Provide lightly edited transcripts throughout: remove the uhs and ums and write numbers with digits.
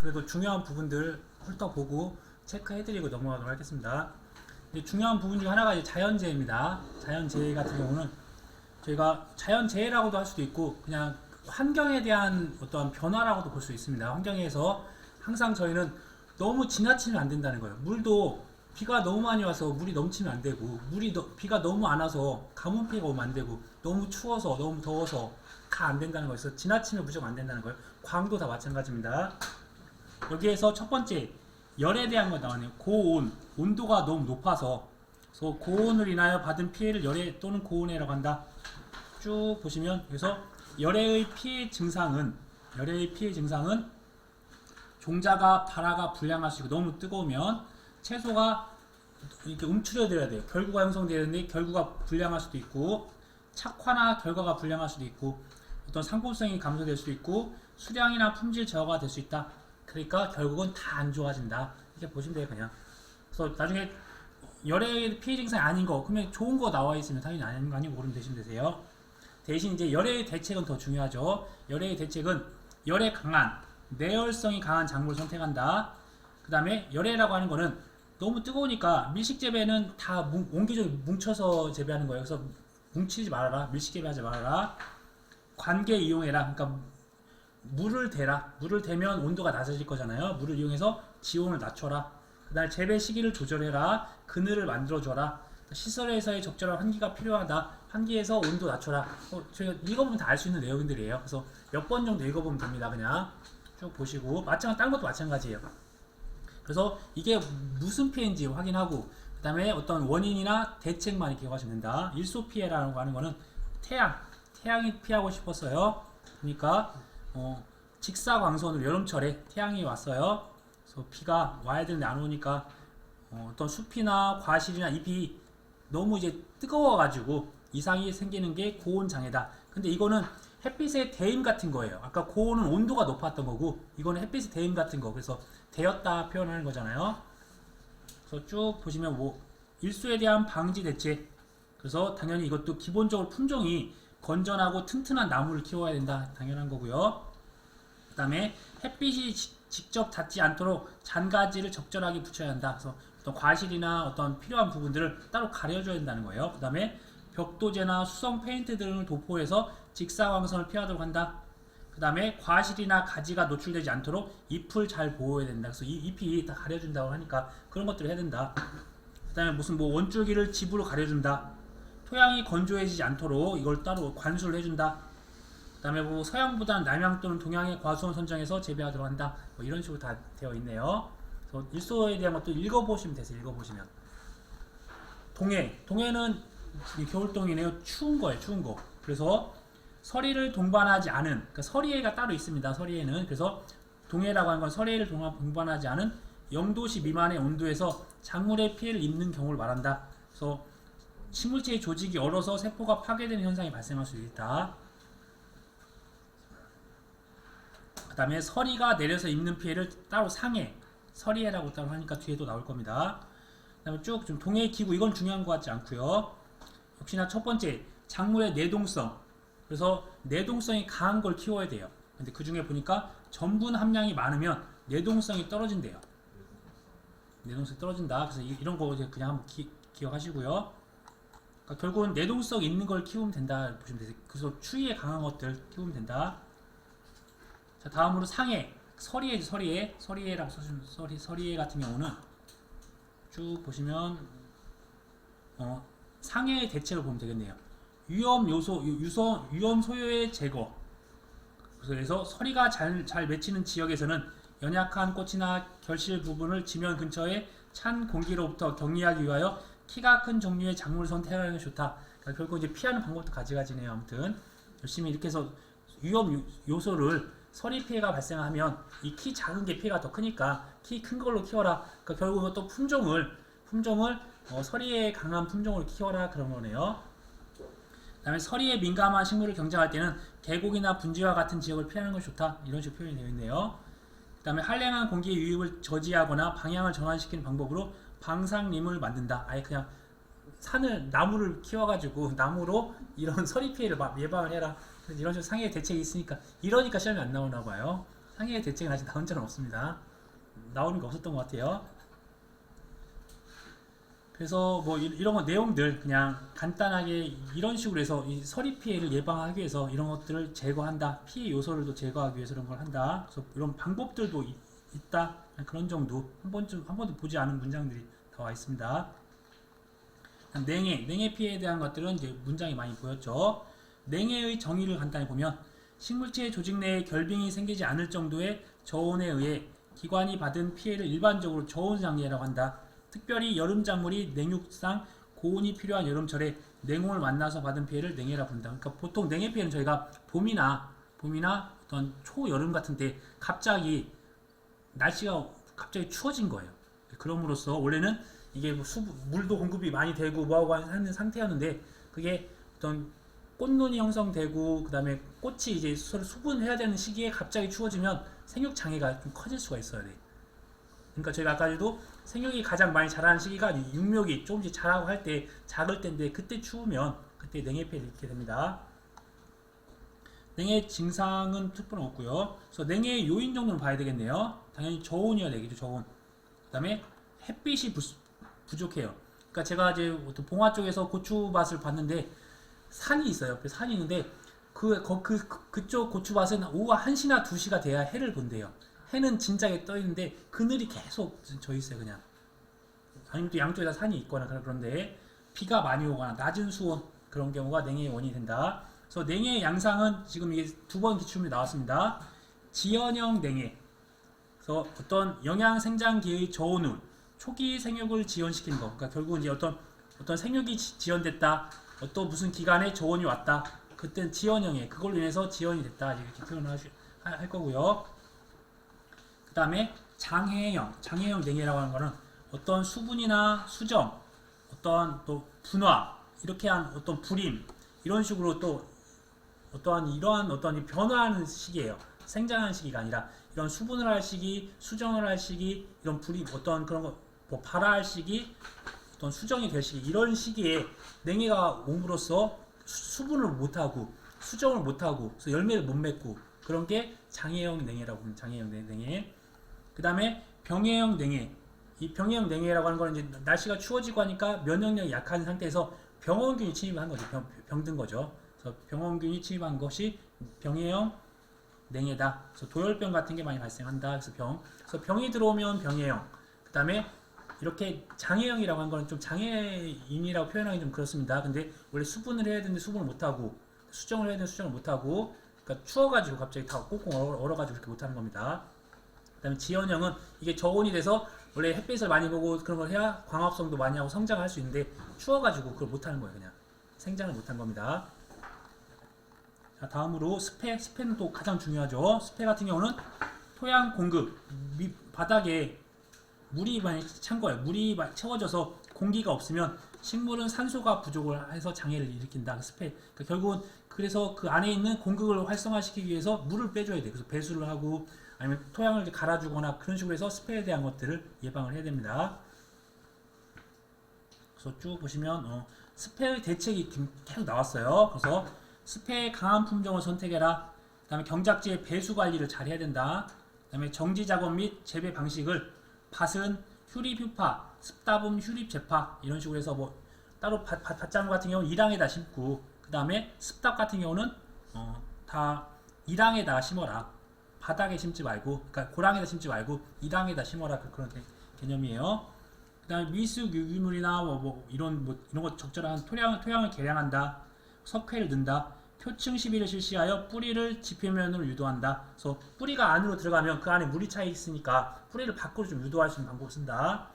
그래도 중요한 부분들 훑어보고 체크해드리고 넘어가도록 하겠습니다. 중요한 부분 중 하나가 이제 자연재해입니다. 자연재해 같은 경우는 저희가 자연재해라고도 할 수도 있고 그냥 환경에 대한 어떠한 변화라고도 볼 수 있습니다. 환경에서 항상 저희는 너무 지나치면 안 된다는 거예요. 물도 비가 너무 많이 와서 물이 넘치면 안 되고, 비가 너무 안 와서 가뭄 피해가 오면 안 되고, 너무 추워서 너무 더워서 다 안 된다는 거예요. 그래서 지나치면 무조건 안 된다는 거예요. 광도 다 마찬가지입니다. 여기에서 첫 번째 열에 대한 거 나오네요. 고온, 온도가 너무 높아서, 그래서 고온을 인하여 받은 피해를 열해 또는 고온해라고 한다. 쭉 보시면, 그래서 열해의 피해 증상은 종자가 발화가 불량할 수 있고, 너무 뜨거우면 채소가 이렇게 움츠려들어야 돼요. 결구가 형성되는데 결구가 불량할 수도 있고, 착화나 결과가 불량할 수도 있고, 어떤 상품성이 감소될 수도 있고, 수량이나 품질 저하가 될 수 있다. 그러니까 결국은 다 안 좋아진다. 이렇게 보시면 돼요, 그냥. 그래서 나중에 열의 피해 증상이 아닌 거, 그러면 좋은 거 나와 있으면 당연히 아닌 거 아니고 모르면 되시면 되세요. 대신 이제 열의 대책은 더 중요하죠. 열의 대책은 열에 강한, 내열성이 강한 작물을 선택한다. 그 다음에 열해라고 하는 거는 너무 뜨거우니까 밀식 재배는 다 옹기종기 뭉쳐서 재배하는 거예요. 그래서 뭉치지 말아라. 밀식 재배하지 말아라. 관계 이용해라. 그러니까 물을 대라. 물을 대면 온도가 낮아질 거잖아요. 물을 이용해서 지온을 낮춰라. 그 다음에 재배 시기를 조절해라. 그늘을 만들어줘라. 시설에서의 적절한 환기가 필요하다. 환기에서 온도 낮춰라. 저희가 읽어보면 다 알 수 있는 내용들이에요. 그래서 몇 번 정도 읽어보면 됩니다. 그냥 쭉 보시고, 다른 것도 마찬가지예요. 그래서 이게 무슨 피해인지 확인하고, 그 다음에 어떤 원인이나 대책만 기억하시면 된다. 일소 피해라고 하는 거는 태양이 피하고 싶었어요. 그러니까 직사광선으로 여름철에 태양이 왔어요. 그래서 비가 와야 되는데 안 오니까 어떤 숲이나 과실이나 잎이 너무 이제 뜨거워가지고 이상이 생기는 게 고온 장애다. 근데 이거는 햇빛의 대임 같은 거예요. 아까 고온은 온도가 높았던 거고, 이거는 햇빛의 대임 같은 거. 그래서 되었다 표현하는 거잖아요. 그래서 쭉 보시면 일소에 대한 방지 대책. 그래서 당연히 이것도 기본적으로 품종이 건전하고 튼튼한 나무를 키워야 된다. 당연한 거고요. 그 다음에 햇빛이 직접 닿지 않도록 잔가지를 적절하게 붙여야 한다. 그래서 어떤 과실이나 어떤 필요한 부분들을 따로 가려줘야 된다는 거예요. 그 다음에 벽도제나 수성 페인트 등을 도포해서 직사광선을 피하도록 한다. 그 다음에 과실이나 가지가 노출되지 않도록 잎을 잘 보호해야 된다. 그래서 이 잎이 다 가려준다고 하니까 그런 것들을 해야 된다. 그 다음에 무슨 원줄기를 집으로 가려준다. 토양이 건조해지지 않도록 이걸 따로 관수를 해준다. 그 다음에 서양보다는 남양 또는 동양의 과수원 선정해서 재배하도록 한다. 이런 식으로 다 되어 있네요. 그래서 일소에 대한 것도 읽어보시면 되세요. 읽어보시면. 동해는 겨울동이네요. 추운 거예요. 추운 거. 그래서 서리를 동반하지 않은, 그러니까 서리해가 따로 있습니다. 서리해는. 그래서 동해라고 하는 건 서리해를 동반하지 않은 0도씨 미만의 온도에서 작물의 피해를 입는 경우를 말한다. 그래서 식물체의 조직이 얼어서 세포가 파괴되는 현상이 발생할 수 있다. 그 다음에 서리가 내려서 입는 피해를 따로 상해, 서리해라고 따로 하니까 뒤에도 나올 겁니다. 그 다음에 쭉 좀 동해 기구, 이건 중요한 것 같지 않고요. 역시나 첫 번째, 작물의 내동성. 그래서 내동성이 강한 걸 키워야 돼요. 근데 그 중에 보니까 전분 함량이 많으면 내동성이 떨어진대요. 내동성이 떨어진다. 그래서 이런 거 이제 그냥 한번 기억하시고요. 그러니까 결국은 내동성 있는 걸 키우면 된다 보시면 되세요. 그래서 추위에 강한 것들 키우면 된다. 자, 다음으로 상해, 서리해라고 써주면, 서리해 같은 경우는 쭉 보시면 상해의 대책을 보면 되겠네요. 위험 소요의 제거. 그래서 서리가 잘 맺히는 지역에서는 연약한 꽃이나 결실 부분을 지면 근처에 찬 공기로부터 격리하기 위하여 키가 큰 종류의 작물을 선택하는 것이 좋다. 그러니까 결국 이제 피하는 방법도 가지가지네요. 아무튼 열심히 이렇게 해서 위험 요소를, 서리 피해가 발생하면 이 키 작은 게 피해가 더 크니까 키 큰 걸로 키워라. 그러니까 결국은 또 품종을 서리에 강한 품종을 키워라 그런 거네요. 그 다음에 서리에 민감한 식물을 경작할 때는 계곡이나 분지와 같은 지역을 피하는 것이 좋다. 이런 식으로 표현이 되어 있네요. 그 다음에 한량한 공기의 유입을 저지하거나 방향을 전환시키는 방법으로 방상림을 만든다. 아예 그냥 나무를 키워가지고 나무로 이런 서리 피해를 예방을 해라. 이런 식으로 상해 대책이 있으니까, 이러니까 시험이 안 나오나 봐요. 상해 대책은 아직 나온 적은 없습니다. 나오는 게 없었던 것 같아요. 그래서 뭐 이런 거 내용들 그냥 간단하게 이런 식으로 해서 이 서리 피해를 예방하기 위해서 이런 것들을 제거한다. 피해 요소를 또 제거하기 위해서 이런 걸 한다. 그래서 이런 방법들도 있다. 그런 정도 한 번도 보지 않은 문장들이 나와 있습니다. 냉해 피해에 대한 것들은 이제 문장이 많이 보였죠. 냉해의 정의를 간단히 보면 식물체 조직 내에 결빙이 생기지 않을 정도의 저온에 의해 기관이 받은 피해를 일반적으로 저온 장애라고 한다. 특별히 여름 작물이 냉육상 고온이 필요한 여름철에 냉온을 만나서 받은 피해를 냉해라 부른다. 그러니까 보통 냉해 피해는 저희가 봄이나 어떤 초여름 같은 때 갑자기 날씨가 갑자기 추워진 거예요. 그럼으로써 원래는 이게 물도 공급이 많이 되고 뭐하고 하는 상태였는데 그게 어떤 꽃눈이 형성되고 그 다음에 꽃이 이제 서로 수분해야 되는 시기에 갑자기 추워지면 생육 장애가 좀 커질 수가 있어요. 네. 그러니까 저희가 아까도 생육이 가장 많이 자라는 시기가 육묘기 조금씩 자라고 할 때 작을 때인데 그때 추우면 그때 냉해 피해를 입게 됩니다. 냉해 증상은 특별히 없고요. 그래서 냉해의 요인 정도는 봐야 되겠네요. 당연히 저온이어야 되겠죠. 저온. 그 다음에 햇빛이 부족해요. 그러니까 제가 이제 봉화 쪽에서 고추밭을 봤는데 산이 있어요. 옆에 산이 있는데 그쪽 고추밭은 오후 1시나 2시가 돼야 해를 본대요. 해는 진작에 떠 있는데 그늘이 계속 져 있어요. 그냥. 아니면 또 양쪽에 다 산이 있거나 그런데 비가 많이 오거나 낮은 수온 그런 경우가 냉해의 원인이 된다. 그래서 냉해의 양상은 지금 이게 2번 기출문제 나왔습니다. 지연형 냉해. 그래서 어떤 영양 생장기의 저온우 초기 생육을 지연시키는 거. 그러니까 결국 이제 어떤 생육이 지연됐다. 어떤 무슨 기간에 저온이 왔다. 그때는 지연형에 그걸로 인해서 지연이 됐다. 이렇게 표현을 할 거고요. 그 다음에 장해형 냉해라고 하는 거는 어떤 수분이나 수정, 어떤 또 분화, 이렇게 한 어떤 불임, 이런 식으로 또 이러한 변화하는 시기예요. 생장하는 시기가 아니라 이런 수분을 할 시기, 수정을 할 시기, 이런 불임, 어떤 그런 거, 뭐 발화할 시기, 어떤 수정이 될 시기, 이런 시기에 냉해가 옴으로써 수분을 못하고 수정을 못하고 그래서 열매를 못 맺고 그런 게 장애형 냉해라고 합니다. 장애형 냉해. 그 다음에 병해형 냉해. 이 병해형 냉해라고 하는 거는 이제 날씨가 추워지고 하니까 면역력이 약한 상태에서 병원균이 침입한 거죠. 병든 거죠. 그래서 병원균이 침입한 것이 병해형 냉해다. 그래서 도열병 같은 게 많이 발생한다. 그래서 병이 들어오면 병해형. 그 다음에 이렇게 장애형이라고 하는 거는 좀 장애인이라고 표현하기 좀 그렇습니다. 근데 원래 수분을 해야 되는데 수분을 못하고 수정을 해야 되는데 수정을 못하고 그러니까 추워가지고 갑자기 다 꽁꽁 얼어가지고 그렇게 못하는 겁니다. 그 다음에 지연형은 이게 저온이 돼서 원래 햇빛을 많이 보고 그런 걸 해야 광합성도 많이 하고 성장할 수 있는데 추워가지고 그걸 못하는 거예요. 그냥 생장을 못한 겁니다. 자, 다음으로 스페는 또 가장 중요하죠. 스페 같은 경우는 토양 공급, 바닥에 물이 많이 찬 거예요. 물이 채워져서 공기가 없으면 식물은 산소가 부족을 해서 장애를 일으킨다. 스페. 그러니까 결국은 그래서 그 안에 있는 공급을 활성화시키기 위해서 물을 빼줘야 돼요. 그래서 배수를 하고 아니면 토양을 갈아주거나 그런 식으로 해서 스페에 대한 것들을 예방을 해야 됩니다. 그래서 쭉 보시면 스페의 대책이 계속 나왔어요. 그래서 스페의 강한 품종을 선택해라. 그 다음에 경작지의 배수 관리를 잘 해야 된다. 그 다음에 정지 작업 및 재배 방식을 밭은 휴립 휴파, 습다분 휴립 재파 이런 식으로 해서 뭐 따로 밭작물 같은 경우는 일항에다 심고 그 다음에 습답 같은 경우는 다 일항에다 심어라. 바닥에 심지 말고, 그러니까 고랑에다 심지 말고 일항에다 심어라. 그런 개념이에요. 그 다음에 미숙 유기물이나 이런 거 적절한 토양을 개량한다. 석회를 넣는다. 표층 시비를 실시하여 뿌리를 지표면으로 유도한다. 그래서 뿌리가 안으로 들어가면 그 안에 물이 차 있으니까 뿌리를 밖으로 좀 유도할 수 있는 방법을 쓴다.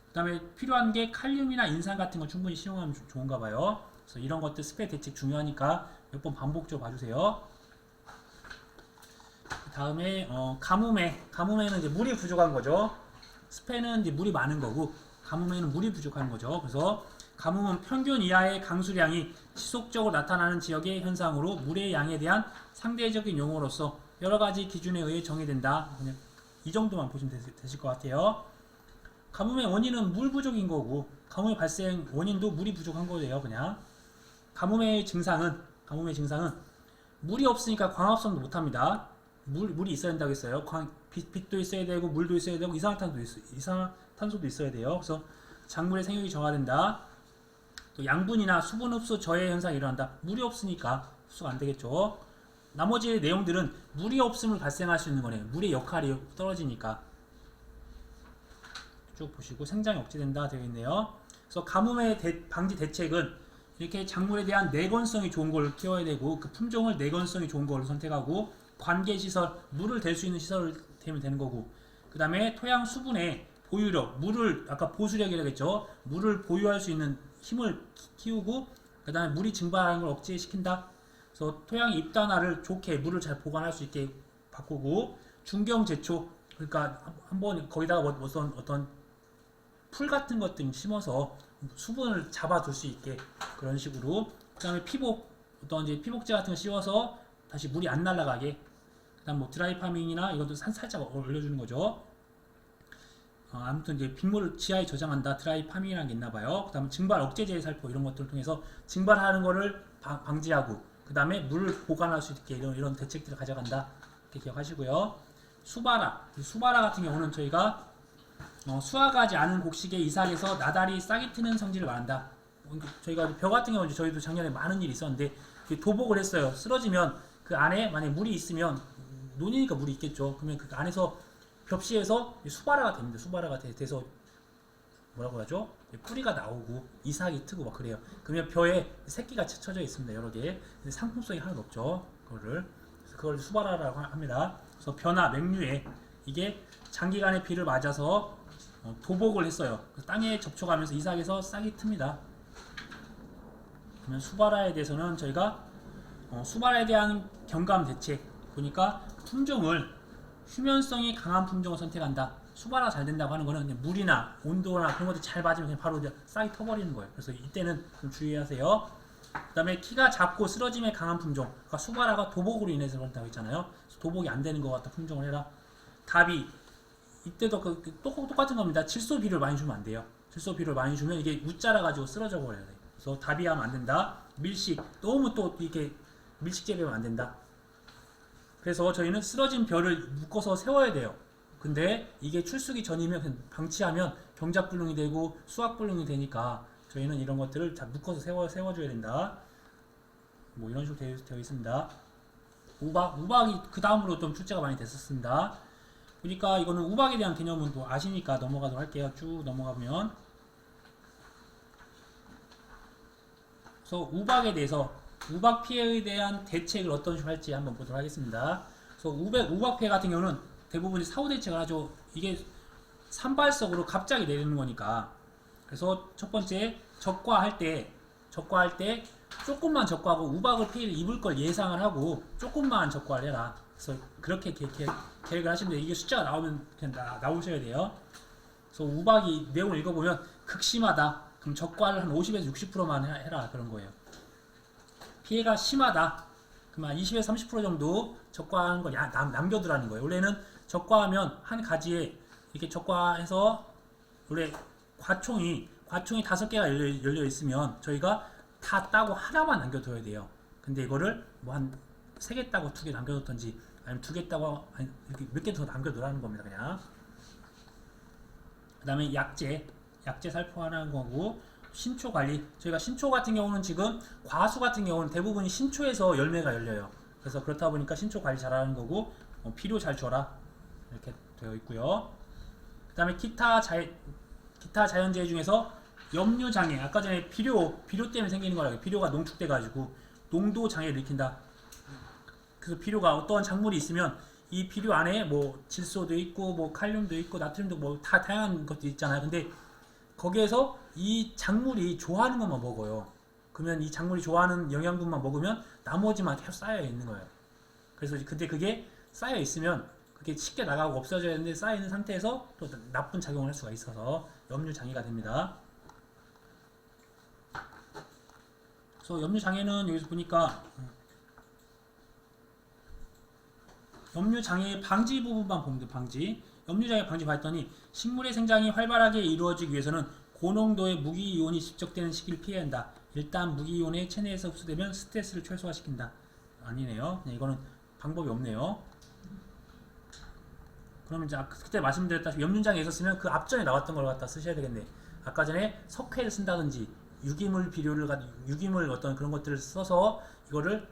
그 다음에 필요한 게 칼륨이나 인산 같은 거 충분히 사용하면 좋은가 봐요. 그래서 이런 것들 스페 대책 중요하니까 몇 번 반복적으로 봐주세요. 그 다음에 가뭄에는 이제 물이 부족한 거죠. 스페는 이제 물이 많은 거고 가뭄에는 물이 부족한 거죠. 그래서 가뭄은 평균 이하의 강수량이 지속적으로 나타나는 지역의 현상으로 물의 양에 대한 상대적인 용어로서 여러 가지 기준에 의해 정의된다. 그냥 이 정도만 보시면 되실 것 같아요. 가뭄의 원인은 물 부족인 거고 가뭄의 발생 원인도 물이 부족한 거예요. 그냥 가뭄의 증상은 물이 없으니까 광합성도 못합니다. 물이 있어야 된다고 했어요. 빛도 있어야 되고 물도 있어야 되고 이산화탄소도 있어야 돼요. 그래서 작물의 생육이 저하된다. 또 양분이나 수분 흡수 저해 현상이 일어난다. 물이 없으니까 흡수가 안 되겠죠. 나머지 내용들은 물이 없음을 발생할 수 있는 거네요. 물의 역할이 떨어지니까. 쭉 보시고 생장이 억제된다 되어 있네요. 그래서 가뭄의 방지 대책은 이렇게 작물에 대한 내건성이 좋은 걸 키워야 되고 그 품종을 내건성이 좋은 걸 선택하고 관계시설, 물을 댈 수 있는 시설을 대면 되는 거고 그 다음에 토양 수분의 보유력, 물을 아까 보수력이라고 했죠. 물을 보유할 수 있는 힘을 키우고 그 다음에 물이 증발하는 걸 억제시킨다. 그래서 토양 입단화를 좋게 물을 잘 보관할 수 있게 바꾸고 중경 제초 그러니까 한번 거기다가 어떤 풀 같은 것들 심어서 수분을 잡아둘 수 있게 그런 식으로 그 다음에 어떤 이제 피복제 같은 거 씌워서 다시 물이 안 날아가게 그 다음 뭐 드라이 파밍이나 이것도 살짝 올려주는 거죠. 아무튼 이제 빗물을 지하에 저장한다 드라이 파밍이라는 게 있나봐요. 그 다음에 증발 억제제 살포 이런 것들을 통해서 증발하는 거를 방지하고 그 다음에 물을 보관할 수 있게 이런 대책들을 가져간다 이렇게 기억하시고요. 수바라 같은 경우는 저희가 수확하지 않은 곡식의 이삭에서 나달이 싹이 트는 성질을 말한다. 저희가 벼 같은 경우는 저희도 작년에 많은 일이 있었는데 도복을 했어요. 쓰러지면 그 안에 만약에 물이 있으면 논이니까 물이 있겠죠. 그러면 그 안에서 벽시에서 수바라가 됩니다. 수바라가 돼서 뭐라고 하죠? 뿌리가 나오고 이삭이 트고 막 그래요. 그러면 벼에 새끼가 쳐져 있습니다. 여러 개. 근데 상품성이 하나도 없죠. 그걸 수바라라고 합니다. 그래서 벼나 맹류에 이게 장기간의 비를 맞아서 도복을 했어요. 땅에 접촉하면서 이삭에서 싹이 틉니다. 그러면 수바라에 대해서는 저희가 수바라에 대한 경감 대책 보니까 품종을 휴면성이 강한 품종을 선택한다. 수바라가 잘 된다고 하는 거는 물이나 온도나 그런 것들 잘 맞으면 그냥 바로 싹이 터버리는 거예요. 그래서 이때는 좀 주의하세요. 그 다음에 키가 작고 쓰러짐에 강한 품종. 그러니까 수바라가 도복으로 인해서 그런다고 했잖아요. 도복이 안 되는 것 같다 품종을 해라. 답이 이때도 똑같은 겁니다. 질소비를 많이 주면 안 돼요. 질소비를 많이 주면 이게 웃자라 가지고 쓰러져 버려야 돼요. 그래서 답이 하면 안 된다. 밀식 너무 또 이렇게 밀식 재배하면 안 된다. 그래서 저희는 쓰러진 벼를 묶어서 세워야 돼요. 근데 이게 출수기 전이면 방치하면 경작불능이 되고 수확불능이 되니까 저희는 이런 것들을 다 묶어서 세워줘야 된다. 뭐 이런 식으로 되어 있습니다. 우박이 그 다음으로 좀 출제가 많이 됐었습니다. 그러니까 이거는 우박에 대한 개념은 또 아시니까 넘어가도록 할게요. 쭉 넘어가 보면 그래서 우박에 대해서 우박 피해에 대한 대책을 어떤 식으로 할지 한번 보도록 하겠습니다. 그래서 우박 피해 같은 경우는 대부분이 사후 대책을 하죠. 이게 산발적으로 갑자기 내리는 거니까. 그래서 첫 번째 적과할 때 조금만 적과하고 우박을 피해를 입을 걸 예상을 하고 조금만 적과를 해라. 그래서 그렇게 계획을 하시면 돼요. 이게 숫자가 나오면 그냥 나오셔야 돼요. 그래서 우박이 내용을 읽어보면 극심하다. 그럼 적과를 한 50에서 60%만 해라 그런 거예요. 피해가 심하다. 그럼 한 20에서 30% 정도 적과하는 걸 남겨두라는 거예요. 원래는 적과하면 한 가지에 이렇게 적과해서 원래 과총이 5개가 열려 있으면 저희가 다 따고 하나만 남겨둬야 돼요. 근데 이거를 뭐 한 3개 따고 2개 남겨뒀던지 아니면 2개 따고 이렇게 몇 개 더 남겨두라는 겁니다. 그냥. 그 다음에 약재 살포하는 거고 신초 관리. 저희가 신초 같은 경우는 지금 과수 같은 경우는 대부분이 신초에서 열매가 열려요. 그래서 그렇다 보니까 신초 관리 잘하는 거고 비료 잘 줘라 이렇게 되어 있고요. 그 다음에 기타 자연재해 중에서 염류장애, 아까 전에 비료 때문에 생기는 거라고. 비료가 농축돼 가지고 농도 장애를 일으킨다. 그래서 비료가 어떠한 작물이 있으면 이 비료 안에 뭐 질소도 있고 뭐 칼륨도 있고 나트륨도 뭐 다 다양한 것도 있잖아요. 근데 거기에서 이 작물이 좋아하는 것만 먹어요. 그러면 이 작물이 좋아하는 영양분만 먹으면 나머지만 계속 쌓여 있는 거예요. 그래서 근데 그게 쌓여 있으면 그게 쉽게 나가고 없어져야 되는데 쌓여 있는 상태에서 또 나쁜 작용을 할 수가 있어서 염류장애가 됩니다. 그래서 염류장애는 여기서 보니까 염류장애 방지 부분만 보면 돼. 염류장애 방지 봤더니 식물의 생장이 활발하게 이루어지기 위해서는 고농도의 무기이온이 집적되는 시기를 피해야 한다. 일단 무기이온의 체내에서 흡수되면 스트레스를 최소화시킨다. 아니네요. 이거는 방법이 없네요. 그러면 이제 그때 말씀드렸다시피 염륜장에 있었으면 그 앞전에 나왔던 걸 갖다 쓰셔야 되겠네. 아까 전에 석회를 쓴다든지 유기물 비료를 유기물 어떤 그런 것들을 써서 이거를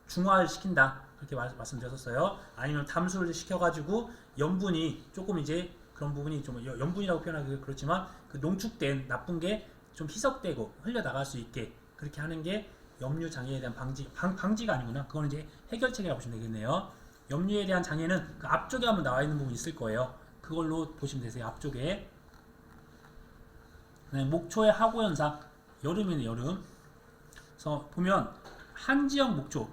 중화를 시킨다 그렇게 말씀드렸었어요. 아니면 담수를 시켜가지고 염분이 조금 이제 그런 부분이 좀 염분이라고 표현하기 그렇지만 그 농축된 나쁜 게 좀 희석되고 흘려나갈 수 있게 그렇게 하는 게 염류 장애에 대한 방지가 아니구나. 그거는 이제 해결책이라고 보시면 되겠네요. 염류에 대한 장애는 그 앞쪽에 한번 나와 있는 부분이 있을 거예요. 그걸로 보시면 되세요. 앞쪽에. 네, 목초의 하고 현상. 여름이네, 여름. 그래서 보면 한지역 목초,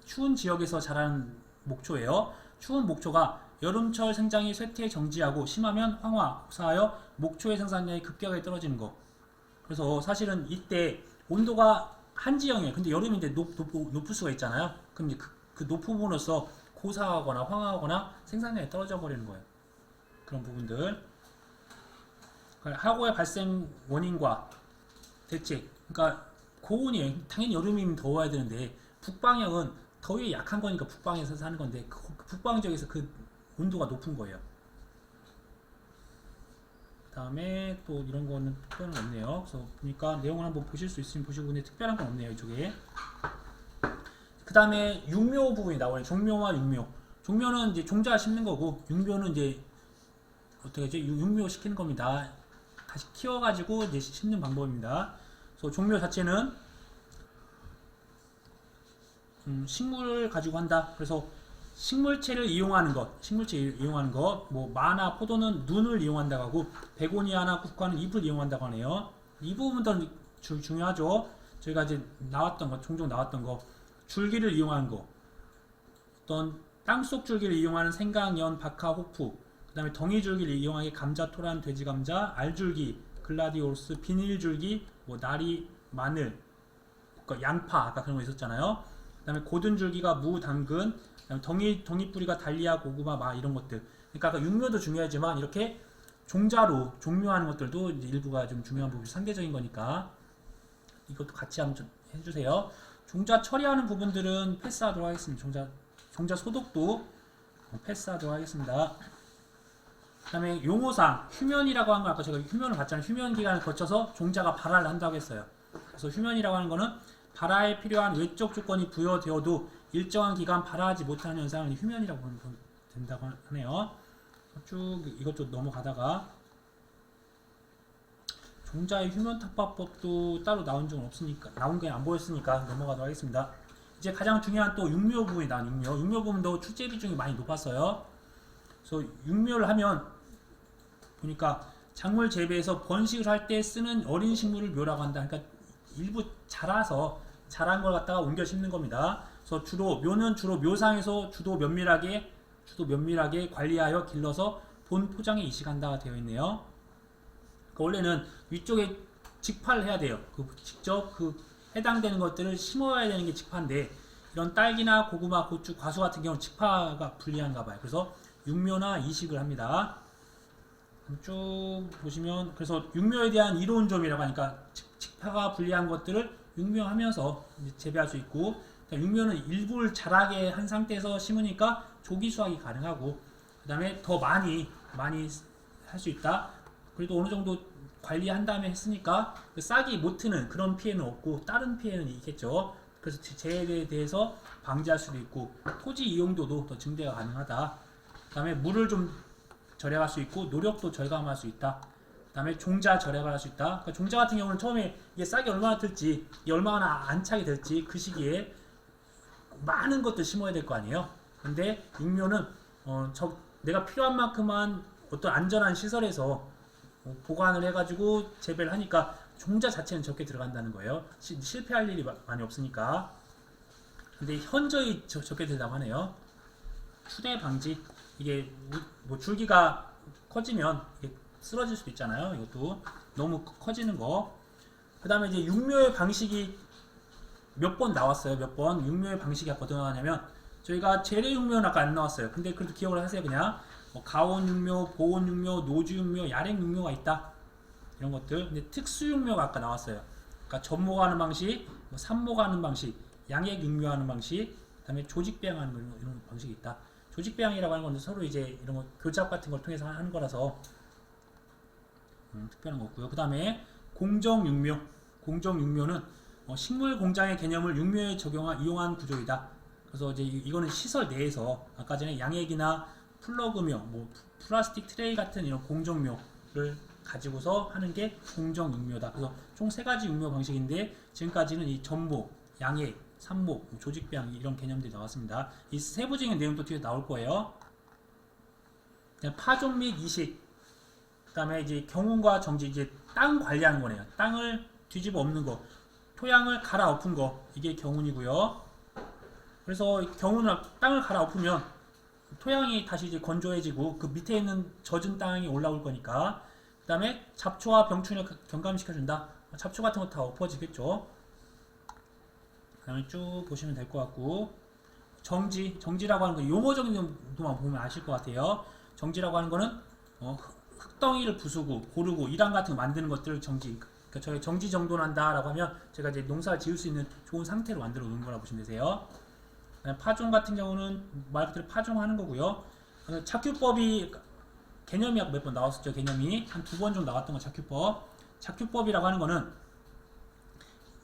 추운 지역에서 자라는 목초예요. 추운 목초가 여름철 생장이 쇠퇴 정지하고 심하면 황화, 고사하여 목초의 생산량이 급격하게 떨어지는 거. 그래서 사실은 이때 온도가 한지형이에요. 근데 여름인데 높을 수가 있잖아요. 그럼 이제 그 높은 부분으로서 고사하거나 황화하거나 생산량이 떨어져 버리는 거예요. 그런 부분들. 하고의 발생 원인과 대책. 그러니까 고온이에요. 당연히 여름이면 더워야 되는데 북방향은 더위에 약한 거니까 북방에서 사는 건데 그 북방 지역에서 그 온도가 높은 거예요. 다음에 또 이런 거는 특별한 건 없네요. 그래서 보니까 내용을 한번 보실 수 있으면 보시고 근데 특별한 건 없네요. 이쪽에. 그 다음에 육묘 부분이 나오네요. 종묘와 육묘. 종묘는 이제 종자 심는 거고 육묘는 이제 어떻게 하죠? 육묘 시키는 겁니다. 다시 키워가지고 이제 심는 방법입니다. 그래서 종묘 자체는 식물을 가지고 한다. 그래서 식물체를 이용하는 것, 뭐 마나 포도는 눈을 이용한다고 하고 베고니아나 국화는 잎을 이용한다고 하네요. 이 부분도 중요하죠. 저희가 이제 종종 나왔던 거, 줄기를 이용하는 거, 어떤 땅속 줄기를 이용하는 생강, 연, 박하, 호프, 그 다음에 덩이 줄기를 이용하게 감자, 토란, 돼지 감자, 알줄기, 글라디오스, 비닐 줄기, 뭐 나리, 마늘, 양파 아까 그런 거 있었잖아요. 그 다음에 고든 줄기가 무, 당근, 덩이 뿌리가 달리아, 고구마, 마 이런 것들. 그러니까 아까 육묘도 중요하지만 이렇게 종자로 종묘하는 것들도 이제 일부가 좀 중요한 부분이 상대적인 거니까 이것도 같이 한번 좀 해주세요. 종자 처리하는 부분들은 패스하도록 하겠습니다. 종자 소독도 패스하도록 하겠습니다. 그 다음에 용어상 휴면이라고 하는 거 아까 제가 휴면을 봤잖아요. 휴면 기간을 거쳐서 종자가 발화를 한다고 했어요. 그래서 휴면이라고 하는 거는 발화에 필요한 외적 조건이 부여되어도 일정한 기간 발화하지 못하는 현상을 휴면이라고 보면 된다고 하네요. 쭉 이것도 넘어가다가 종자의 휴면 탑파법도 따로 나온 적은 없으니까 나온 게 안 보였으니까 넘어가도록 하겠습니다. 이제 가장 중요한 또 육묘 부분이 나온 육묘 부분도 출제 비중이 많이 높았어요. 그래서 육묘를 하면 보니까 작물 재배에서 번식을 할 때 쓰는 어린 식물을 묘라고 한다. 그러니까 일부 자란 걸 갖다가 옮겨 심는 겁니다. 그래서 묘는 주로 묘상에서 주도 면밀하게 관리하여 길러서 본 포장에 이식한다가 되어 있네요. 그러니까 원래는 위쪽에 직파를 해야 돼요. 직접 해당되는 것들을 심어야 되는 게 직파인데 이런 딸기나 고구마, 고추, 과수 같은 경우는 직파가 불리한가 봐요. 그래서 육묘나 이식을 합니다. 쭉 보시면 그래서 육묘에 대한 이론점이라고 하니까 직파가 불리한 것들을 육묘하면서 재배할 수 있고 육묘는 일부를 자라게 한 상태에서 심으니까 조기 수확이 가능하고 그 다음에 더 많이 할 수 있다. 그래도 어느 정도 관리한 다음에 했으니까 싹이 못 트는 그런 피해는 없고 다른 피해는 있겠죠. 그래서 재해에 대해서 방지할 수도 있고 토지 이용도도 더 증대가 가능하다. 그 다음에 물을 좀 절약할 수 있고 노력도 절감할 수 있다. 그 다음에 종자 절약을 할 수 있다. 그러니까 종자 같은 경우는 처음에 이게 싹이 얼마나 틀지 얼마나 안착이 될지 그 시기에 많은 것들 심어야 될 거 아니에요. 근데 육묘는 내가 필요한 만큼만 어떤 안전한 시설에서 보관을 해가지고 재배를 하니까 종자 자체는 적게 들어간다는 거예요. 실패할 일이 많이 없으니까. 근데 현저히 적게 들다고 하네요. 추대 방지. 이게 뭐 줄기가 커지면 이게 쓰러질 수도 있잖아요. 이것도 너무 커지는 거. 그 다음에 이제 육묘의 방식이 몇 번 나왔어요. 육묘의 방식이 어떻게 나왔냐면 저희가 재래 육묘는 아까 안 나왔어요. 근데 그래도 기억을 하세요. 그냥 가온 육묘, 보온 육묘, 노주 육묘, 야랭 육묘가 있다. 이런 것들. 근데 특수 육묘가 아까 나왔어요. 그러니까 접목하는 방식, 산목하는 방식, 양액 육묘하는 방식, 그다음에 조직 배양하는 이런 방식이 있다. 조직 배양이라고 하는 건 서로 이제 이런 거 교잡 같은 걸 통해서 하는 거라서 특별한 거고요. 그 다음에 공정육묘. 공정육묘는 식물 공장의 개념을 육묘에 이용한 구조이다. 그래서 이제 이거는 시설 내에서 아까 전에 양액이나 플러그묘, 뭐 플라스틱 트레이 같은 이런 공정묘를 가지고서 하는 게 공정육묘다. 그래서 총 세 가지 육묘 방식인데 지금까지는 이 전목, 양액, 산목, 조직배양 이런 개념들이 나왔습니다. 이 세부적인 내용도 뒤에 나올 거예요. 파종 및 이식, 그다음에 이제 경운과 정지, 이제 땅 관리하는 거네요. 땅을 뒤집어 엎는 거, 토양을 갈아엎은 거, 이게 경운이고요. 그래서 경운을 땅을 갈아엎으면 토양이 다시 이제 건조해지고 그 밑에 있는 젖은 땅이 올라올 거니까. 그다음에 잡초와 병충해 경감시켜준다. 잡초 같은 거 다 엎어지겠죠. 그다음에 쭉 보시면 될 것 같고, 정지라고 하는 거 용어적인 정도만 보면 아실 것 같아요. 정지라고 하는 거는 흙덩이를 부수고 고르고 이랑 같은 거 만드는 것들을 정지. 그러니까 저희 정지 정돈한다라고 하면 제가 이제 농사를 지을 수 있는 좋은 상태로 만들어 놓는 거라고 보시면 되세요. 파종 같은 경우는 말 그대로 파종하는 거고요. 착규법이 개념이 몇 번 나왔었죠. 개념이 한 2번 정도 나왔던 거 착규법. 착규법이라고 하는 거는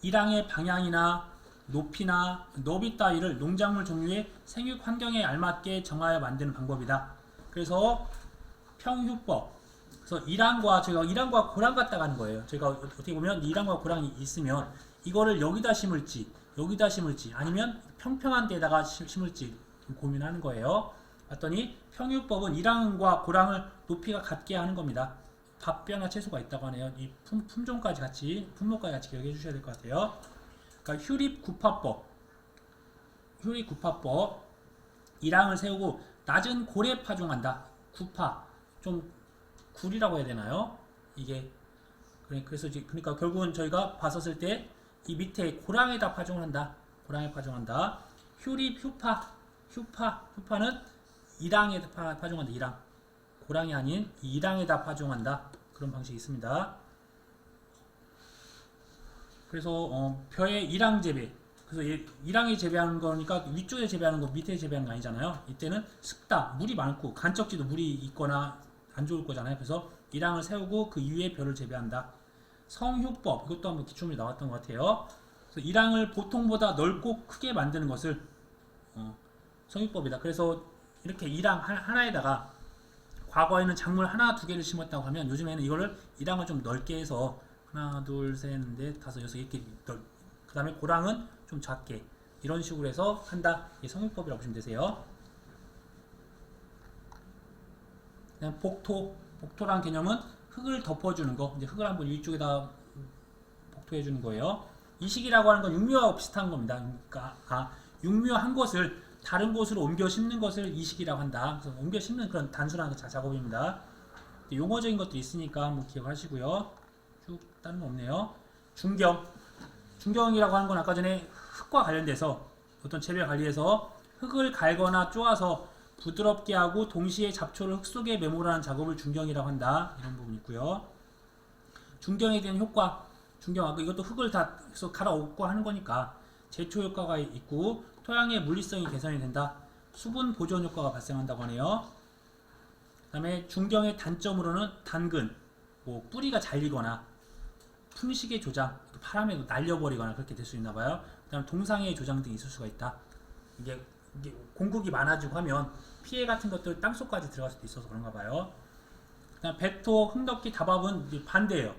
일항의 방향이나 높이나 너비 따위를 농작물 종류의 생육 환경에 알맞게 정하여 만드는 방법이다. 그래서 평휴법. 그래서 저희가 일항과 고랑 갖다 가는 거예요. 저희가 어떻게 보면 일항과 고랑이 있으면 이거를 여기다 심을지 아니면 평평한 데다가 심을지 고민하는 거예요. 봤더니 평휴법은 일항과 고랑을 높이가 같게 하는 겁니다. 밥벼나 채소가 있다고 하네요. 이 품종까지 같이, 품목까지 같이 기억해 주셔야 될 것 같아요. 그러니까 휴립구파법. 일항을 세우고 낮은 고래 파종한다. 구파. 좀 굴이라고 해야 되나요? 이게 그래서 그러니까 결국은 저희가 봤었을 때 이 밑에 고랑에다 파종을 한다. 고랑에 파종한다. 휴파는 일항에다 파종한다. 일항. 고랑이 아닌 일항에다 파종한다. 그런 방식이 있습니다. 그래서 벼의 일항 재배. 그래서 일항에 재배하는 거니까 위쪽에 재배하는 거 밑에 재배하는 거 아니잖아요. 이때는 습다, 물이 많고 간척지도 물이 있거나 안 좋을 거잖아요. 그래서 일항을 세우고 그 위에 벼를 재배한다. 성휴법, 이것도 한번 기출문제 나왔던 것 같아요. 그래서 일항을 보통보다 넓고 크게 만드는 것을 성휴법이다. 그래서 이렇게 일항 하나에다가 과거에는 작물 하나 두 개를 심었다고 하면 요즘에는 이거를 일항을 좀 넓게 해서 하나 둘 셋 넷 다섯 여섯 이렇게 그 다음에 고랑은 좀 작게 이런 식으로 해서 한다. 이게 성휴법이라고 보시면 되세요. 그다음 복토란 개념은 흙을 덮어주는 거. 이제 흙을 한번 위쪽에다 복토해주는 거예요. 이식이라고 하는 건 육묘하고 비슷한 겁니다. 그러니까 육묘한 것을 다른 곳으로 옮겨 심는 것을 이식이라고 한다. 그래서 옮겨 심는 그런 단순한 작업입니다. 용어적인 것도 있으니까 한번 기억하시고요. 쭉 다른 거 없네요. 중경이라고 하는 건 아까 전에 흙과 관련돼서 어떤 재배 관리에서 흙을 갈거나 쪼아서 부드럽게 하고 동시에 잡초를 흙 속에 메모라는 작업을 중경이라고 한다. 이런 부분이 있고요. 중경에 대한 효과, 이것도 흙을 다 계속 갈아엎고 하는 거니까 제초 효과가 있고 토양의 물리성이 개선이 된다. 수분 보존 효과가 발생한다고 하네요. 그 다음에 중경의 단점으로는 당근, 뭐 뿌리가 잘리거나 품식의 조장, 바람에 날려버리거나 그렇게 될 수 있나 봐요. 그 다음 동상의 조장 등이 있을 수가 있다. 이게 공급이 많아지고 하면 피해 같은 것들 땅속까지 들어갈 수도 있어서 그런가 봐요. 그 다음 배토, 흙넣기, 다밥은 반대예요.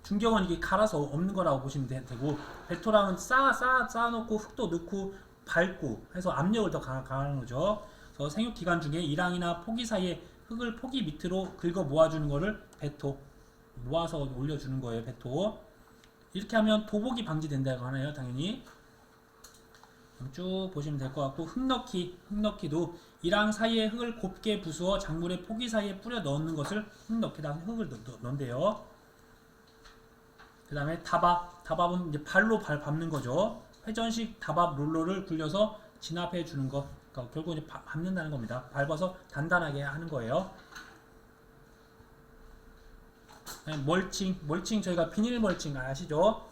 중경은 이게 갈아서 없는 거라고 보시면 되고, 배토랑은 쌓아놓고 흙도 넣고 밟고 해서 압력을 더 강하는 거죠. 그래서 생육 기간 중에 일항이나 포기 사이에 흙을 포기 밑으로 긁어 모아주는 거를 배토, 모아서 올려주는 거예요. 배토. 이렇게 하면 도복이 방지된다고 하네요. 당연히 쭉 보시면 될 것 같고, 흙넣기도 일항 사이에 흙을 곱게 부수어 작물의 포기 사이에 뿌려 넣는 것을 흙넣기다. 흙을 넣는데요. 그 다음에 다밥은 이제 발로 밟는 거죠. 회전식 다밥 롤러를 굴려서 진압해 주는 거. 그러니까 결국 이제 밟는다는 겁니다. 밟아서 단단하게 하는 거예요. 멀칭 저희가 비닐 멀칭 아시죠?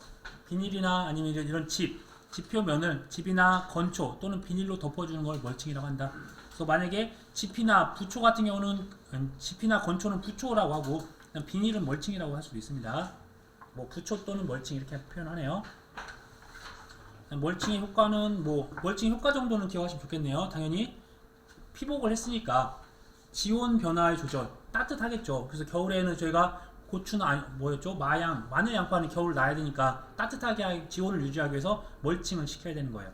비닐이나 아니면 이런 집표면을 집이나 건초 또는 비닐로 덮어주는 걸 멀칭이라고 한다. 그래서 만약에 지피나 부초 같은 경우는 지피나 건초는 부초라고 하고 그냥 비닐은 멀칭이라고 할 수도 있습니다. 뭐 부초 또는 멀칭 이렇게 표현하네요. 멀칭의 효과는 뭐 멀칭 효과 정도는 기억하시면 좋겠네요. 당연히 피복을 했으니까 지온 변화의 조절 따뜻하겠죠. 그래서 겨울에는 저희가 고추나 뭐였죠? 마늘, 양파는 겨울 놔야 되니까 따뜻하게 지온을 유지하기 위해서 멀칭을 시켜야 되는 거예요.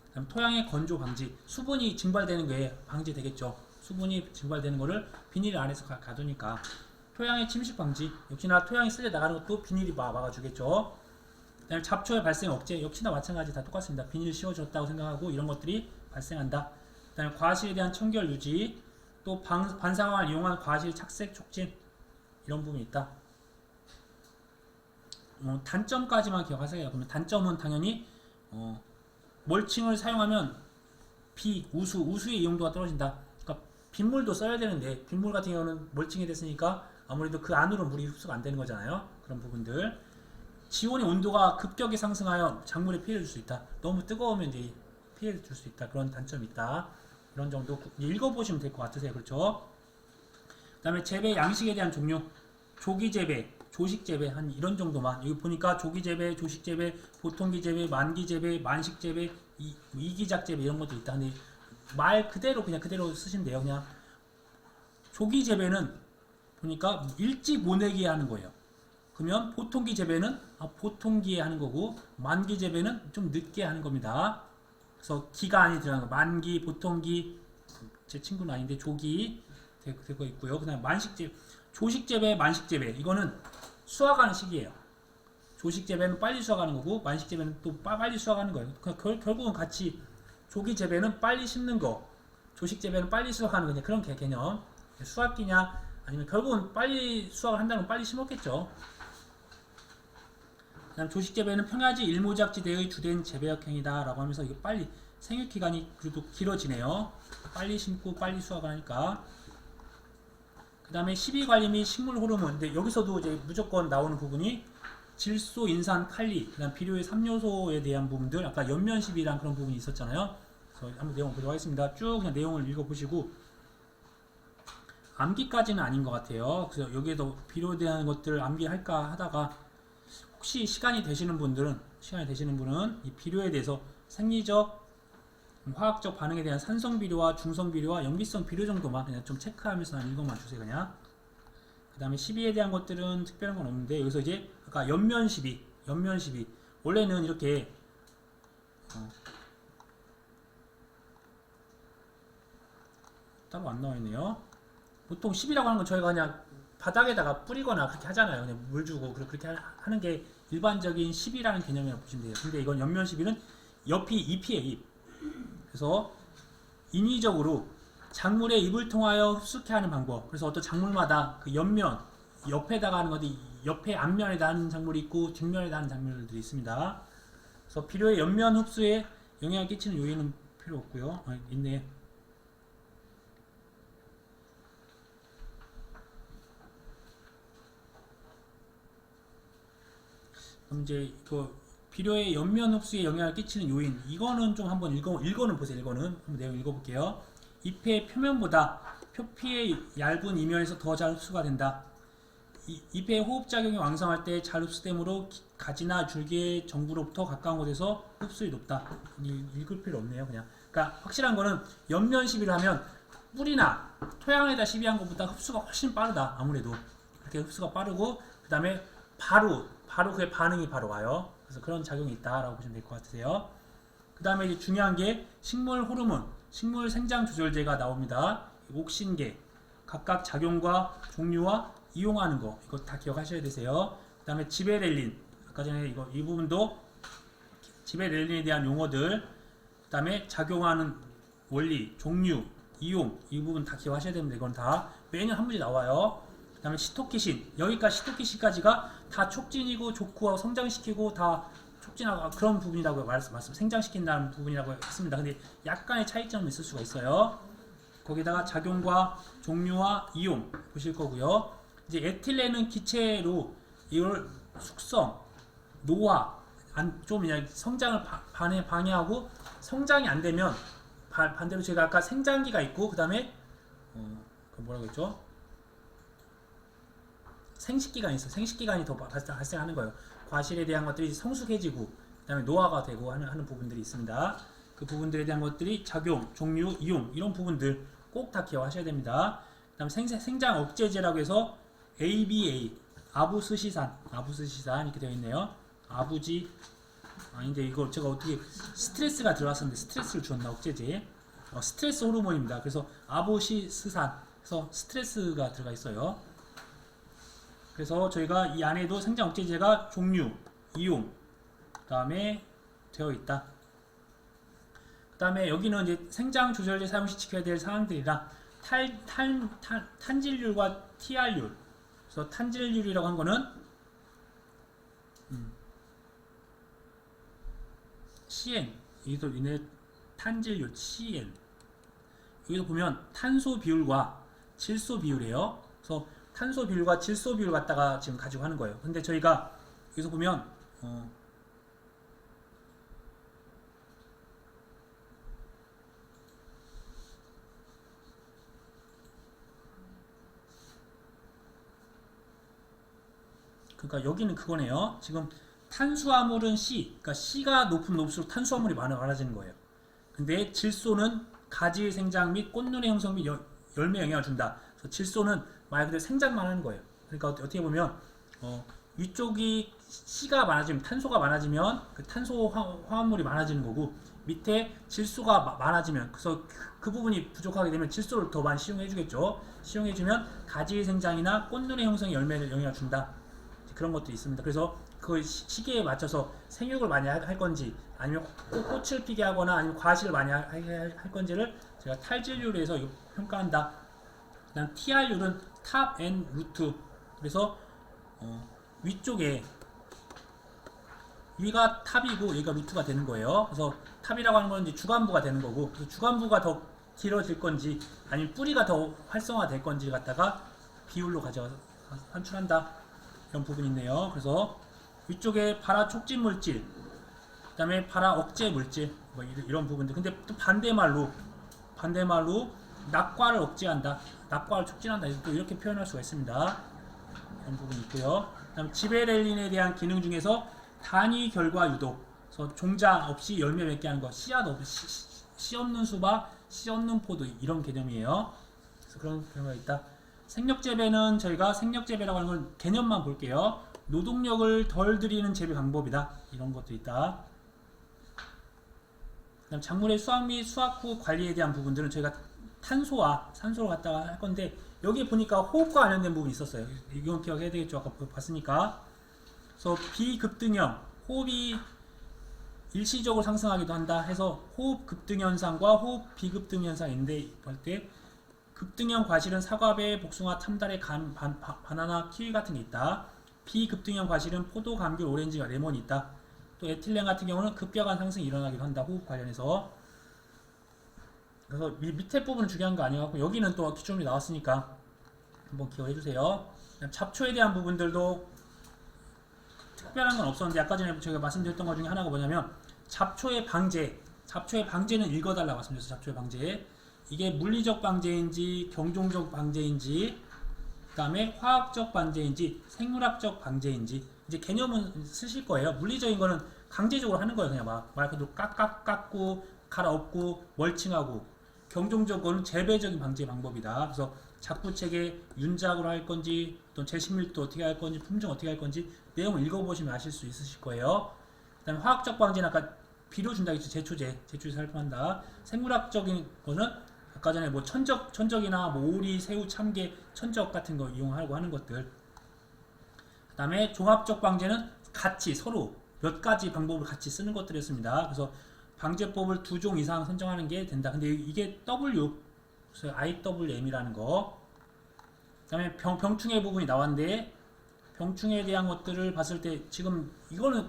그다음 토양의 건조 방지, 수분이 증발되는 게 방지되겠죠. 수분이 증발되는 거를 비닐 안에서 가두니까 토양의 침식 방지, 역시나 토양이 쓸려 나가는 것도 비닐이 막아주겠죠. 그다음에 잡초의 발생 억제, 역시나 마찬가지 다 똑같습니다. 비닐 씌워줬다고 생각하고 이런 것들이 발생한다. 그다음에 과실에 대한 청결 유지, 또 반상황을 이용한 과실 착색 촉진 이런 부분이 있다. 단점까지만 기억하세요. 그러면 단점은 당연히 멀칭을 사용하면 우수의 이용도가 떨어진다. 그러니까 빗물도 써야 되는데 빗물 같은 경우는 멀칭이 됐으니까 아무래도 그 안으로 물이 흡수가 안 되는 거잖아요. 그런 부분들. 지온의 온도가 급격히 상승하여 작물에 피해를 줄 수 있다. 너무 뜨거우면 이제 피해를 줄 수 있다. 그런 단점이 있다. 이런 정도 읽어보시면 될 것 같으세요. 그렇죠? 그 다음에 재배 양식에 대한 종류, 조기 재배, 조식 재배 한 이런 정도만. 여기 보니까 조기 재배, 조식 재배, 보통기 재배, 만기 재배, 만식 재배, 이기작 재배 이런 것도 있다. 근데 말 그대로 그냥 그대로 쓰시면 돼요. 그냥 조기 재배는 보니까 일찍 모내기 하는 거예요. 그러면 보통기 재배는 보통기에 하는 거고 만기 재배는 좀 늦게 하는 겁니다. 그래서 기가 안에 들어가는 거 만기, 보통기 제 친구는 아닌데 조기 되고 있고요. 그다음 만식 재배, 조식 재배, 만식 재배 이거는 수확하는 시기예요. 조식 재배는 빨리 수확하는 거고 만식 재배는 또 빨리 수확하는 거예요. 결국은 같이 조기 재배는 빨리 심는 거, 조식 재배는 빨리 수확하는 거냐 그런 개념. 수확기냐 아니면 결국은 빨리 수확을 한다면 빨리 심었겠죠. 그다음 조식 재배는 평야지 일모작지대의 주된 재배학 행위다 라고 하면서 이게 빨리 생육 기간이 그래도 길어지네요. 빨리 심고 빨리 수확을 하니까. 그 다음에 식이관리 및 식물 호르몬. 근데 여기서도 이제 무조건 나오는 부분이 질소, 인산, 칼리, 그 다음 비료의 3요소에 대한 부분들. 아까 연면식이란 그런 부분이 있었잖아요. 그래서 한번 내용 보도록 하겠습니다. 쭉 그냥 내용을 읽어보시고. 암기까지는 아닌 것 같아요. 그래서 여기에도 비료에 대한 것들을 암기할까 하다가 혹시 시간이 되시는 분은 이 비료에 대해서 생리적, 화학적 반응에 대한 산성 비료와 중성 비료와 염기성 비료 정도만 그냥 좀 체크하면서 읽어만 주세요. 그냥. 그 다음에 시비에 대한 것들은 특별한 건 없는데 여기서 이제 아까 연면 시비 원래는 이렇게 따로 안 나와 있네요. 보통 시비라고 하는 건 저희가 그냥 바닥에다가 뿌리거나 그렇게 하잖아요. 그냥 물 주고 그렇게 하는 게 일반적인 시비라는 개념이라고 보시면 돼요. 근데 이건 연면 시비는 잎이에요. 잎. 그래서 인위적으로 작물의 잎을 통하여 흡수케 하는 방법. 그래서 어떤 작물마다 그 옆면 옆에다가 하는 건데 옆에 앞면에다 하는 작물이 있고 뒷면에다 하는 작물들이 있습니다. 그래서 비료의 옆면 흡수에 영향을 끼치는 요인은 필요 없고요. 있네. 그럼 이제 그 비료의 옆면 흡수에 영향을 끼치는 요인 이거는 좀 한번 읽어는 보세요. 한번 내용 읽어볼게요. 잎의 표면보다 표피의 얇은 이면에서 더 잘 흡수가 된다. 잎의 호흡작용이 왕성할 때 잘 흡수되므로 가지나 줄기의 정부로부터 가까운 곳에서 흡수율이 높다. 읽을 필요 없네요. 그러니까 확실한 거는 옆면 시비를 하면 뿌리나 토양에다 시비한 것보다 흡수가 훨씬 빠르다. 아무래도 그렇게 흡수가 빠르고 그 다음에 바로 그의 반응이 바로 와요. 그래서 그런 작용이 있다라고 보시면 될 것 같으세요. 그 다음에 이제 중요한 게 식물 호르몬, 식물 생장 조절제가 나옵니다. 옥신계, 각각 작용과 종류와 이용하는 거 이거 다 기억하셔야 되세요. 그 다음에 지베렐린, 아까 전에 이 부분도 지베렐린에 대한 용어들, 그 다음에 작용하는 원리, 종류, 이용 이 부분 다 기억하셔야 됩니다. 이건 다 매년 한 문제 나와요. 그 다음에 시토키신, 여기까지 시토키신까지가 다 촉진이고 좋고 성장시키고 다 촉진하고 그런 부분이라고 말씀 생장시킨다는 부분이라고 했습니다. 근데 약간의 차이점이 있을 수가 있어요. 거기다가 작용과 종류와 이용 보실 거고요. 이제 에틸렌은 기체로 이걸 숙성, 노화, 좀 그냥 성장을 방해하고 성장이 안 되면 반대로 제가 아까 생장기가 있고 그 다음에 그 뭐라고 했죠? 생식기간이 있어. 생식기간이 더 발생하는 거예요. 과실에 대한 것들이 성숙해지고 그 다음에 노화가 되고 하는 부분들이 있습니다. 그 부분들에 대한 것들이 작용, 종류, 이용 이런 부분들 꼭 다 기억하셔야 됩니다. 그 다음 생장 억제제라고 해서 ABA 아부스시산 이렇게 되어 있네요. 아부지 아닌데 이거 제가 어떻게 스트레스가 들어왔었는데 스트레스를 주었나 억제제 스트레스 호르몬입니다. 그래서 아보시스산 그래서 스트레스가 들어가 있어요. 그래서 저희가 이 안에도 생장 억제제가 종류, 이용 그 다음에 되어 있다. 그 다음에 여기는 이제 생장 조절제 사용 시 지켜야 될 사항들이라 탄질률과 TR율. 그래서 탄질률이라고 한 거는 CN 여기서 이네 탄질률 CN 여기서 보면 탄소 비율과 질소 비율이에요. 그래서 탄소 비율과 질소 비율 갖다가 지금 가지고 하는 거예요. 근데 저희가 여기서 보면 그러니까 여기는 그거네요. 지금 탄수화물은 C, 그러니까 C가 높으면 높을수록 탄수화물이 많아지는 거예요. 근데 질소는 가지 생장 및 꽃눈의 형성 및 열매 영향을 준다. 그래서 질소는 말 그대로 생장만 하는 거예요. 그러니까 어떻게 보면 위쪽이 C가 많아지면 탄소가 많아지면 그 탄소 화합물이 많아지는 거고 밑에 질소가 많아지면 그래서 그 부분이 부족하게 되면 질소를 더 많이 시용해 주겠죠. 시용해 주면 가지 생장이나 꽃눈의 형성에 열매를 영향을 준다. 그런 것도 있습니다. 그래서 그 시기에 맞춰서 생육을 많이 할 건지 아니면 꽃을 피게 하거나 아니면 과실을 많이 할 건지를 제가 탈질률로 해서 평가한다. 그다음 TR율은 탑 앤 루트. 그래서 위쪽에 위가 탑이고 여기가 루트가 되는 거예요. 그래서 탑이라고 하는 건 이제 주관부가 되는 거고 그래서 주관부가 더 길어질 건지 아니면 뿌리가 더 활성화될 건지 갖다가 비율로 가져가서 산출한다. 이런 부분이 있네요. 그래서 위쪽에 발화 촉진 물질, 그 다음에 발화 억제 물질, 뭐 이런 부분들. 근데 또 반대말로 낙과를 억제한다, 낙과를 촉진한다. 또 이렇게 표현할 수가 있습니다. 이런 부분이 있고요. 그다음 지베렐린에 대한 기능 중에서 단위 결과 유도. 그래서 종자 없이 열매 맺게 하는 거, 씨앗 없이 씨 없는 수박, 씨 없는 포도 이런 개념이에요. 그래서 그런 경우가 있다. 생력재배는 저희가 생력재배라고 하는 건 개념만 볼게요. 노동력을 덜 들이는 재배 방법이다. 이런 것도 있다. 그다음 작물의 수확 및 수확 후 관리에 대한 부분들은 저희가 탄소와 산소를 갖다가 할 건데 여기 보니까 호흡과 관련된 부분이 있었어요. 이건 기억해야 되겠죠. 아까 봤으니까. 그래서 비급등형, 호흡이 일시적으로 상승하기도 한다 해서 호흡 급등 현상과 호흡 비급등 현상이 있는데 볼 때 급등형 과실은 사과배, 복숭아, 탐달의 바나나, 키위 같은 게 있다. 비급등형 과실은 포도, 감귤, 오렌지와 레몬이 있다. 또 에틸렌 같은 경우는 급격한 상승이 일어나기도 한다. 호흡 관련해서. 그래서 밑에 부분은 중요한 거 아니고 여기는 또 기초물이 나왔으니까 한번 기억해 주세요. 잡초에 대한 부분들도 특별한 건 없었는데 아까 전에 제가 말씀드렸던 것 중에 하나가 뭐냐면 잡초의 방제는 읽어달라고 말씀드렸어요. 잡초의 방제. 이게 물리적 방제인지 경종적 방제인지 그 다음에 화학적 방제인지 생물학적 방제인지 이제 개념은 쓰실 거예요. 물리적인 거는 강제적으로 하는 거예요. 그냥 말 그대로 깎고 갈아엎고 멀칭하고 경종적 거는 재배적인 방제 방법이다. 그래서 작부책에 윤작으로 할 건지 또 제식밀도 어떻게 할 건지 품종 어떻게 할 건지 내용을 읽어보시면 아실 수 있으실 거예요. 그 다음에 화학적 방제는 아까 비료 준다 했죠. 제초제 살포한다. 생물학적인 거는 아까 전에 뭐 천적이나 뭐 오리, 새우, 참개, 천적 같은 거 이용하고 하는 것들. 그 다음에 종합적 방제는 같이 서로 몇 가지 방법을 같이 쓰는 것들이었습니다. 그래서 방제법을 2종 이상 선정하는 게 된다. 근데 이게 W, 그래서 IWM이라는 거. 그 다음에 병충해 부분이 나왔는데 병충해에 대한 것들을 봤을 때 지금 이거는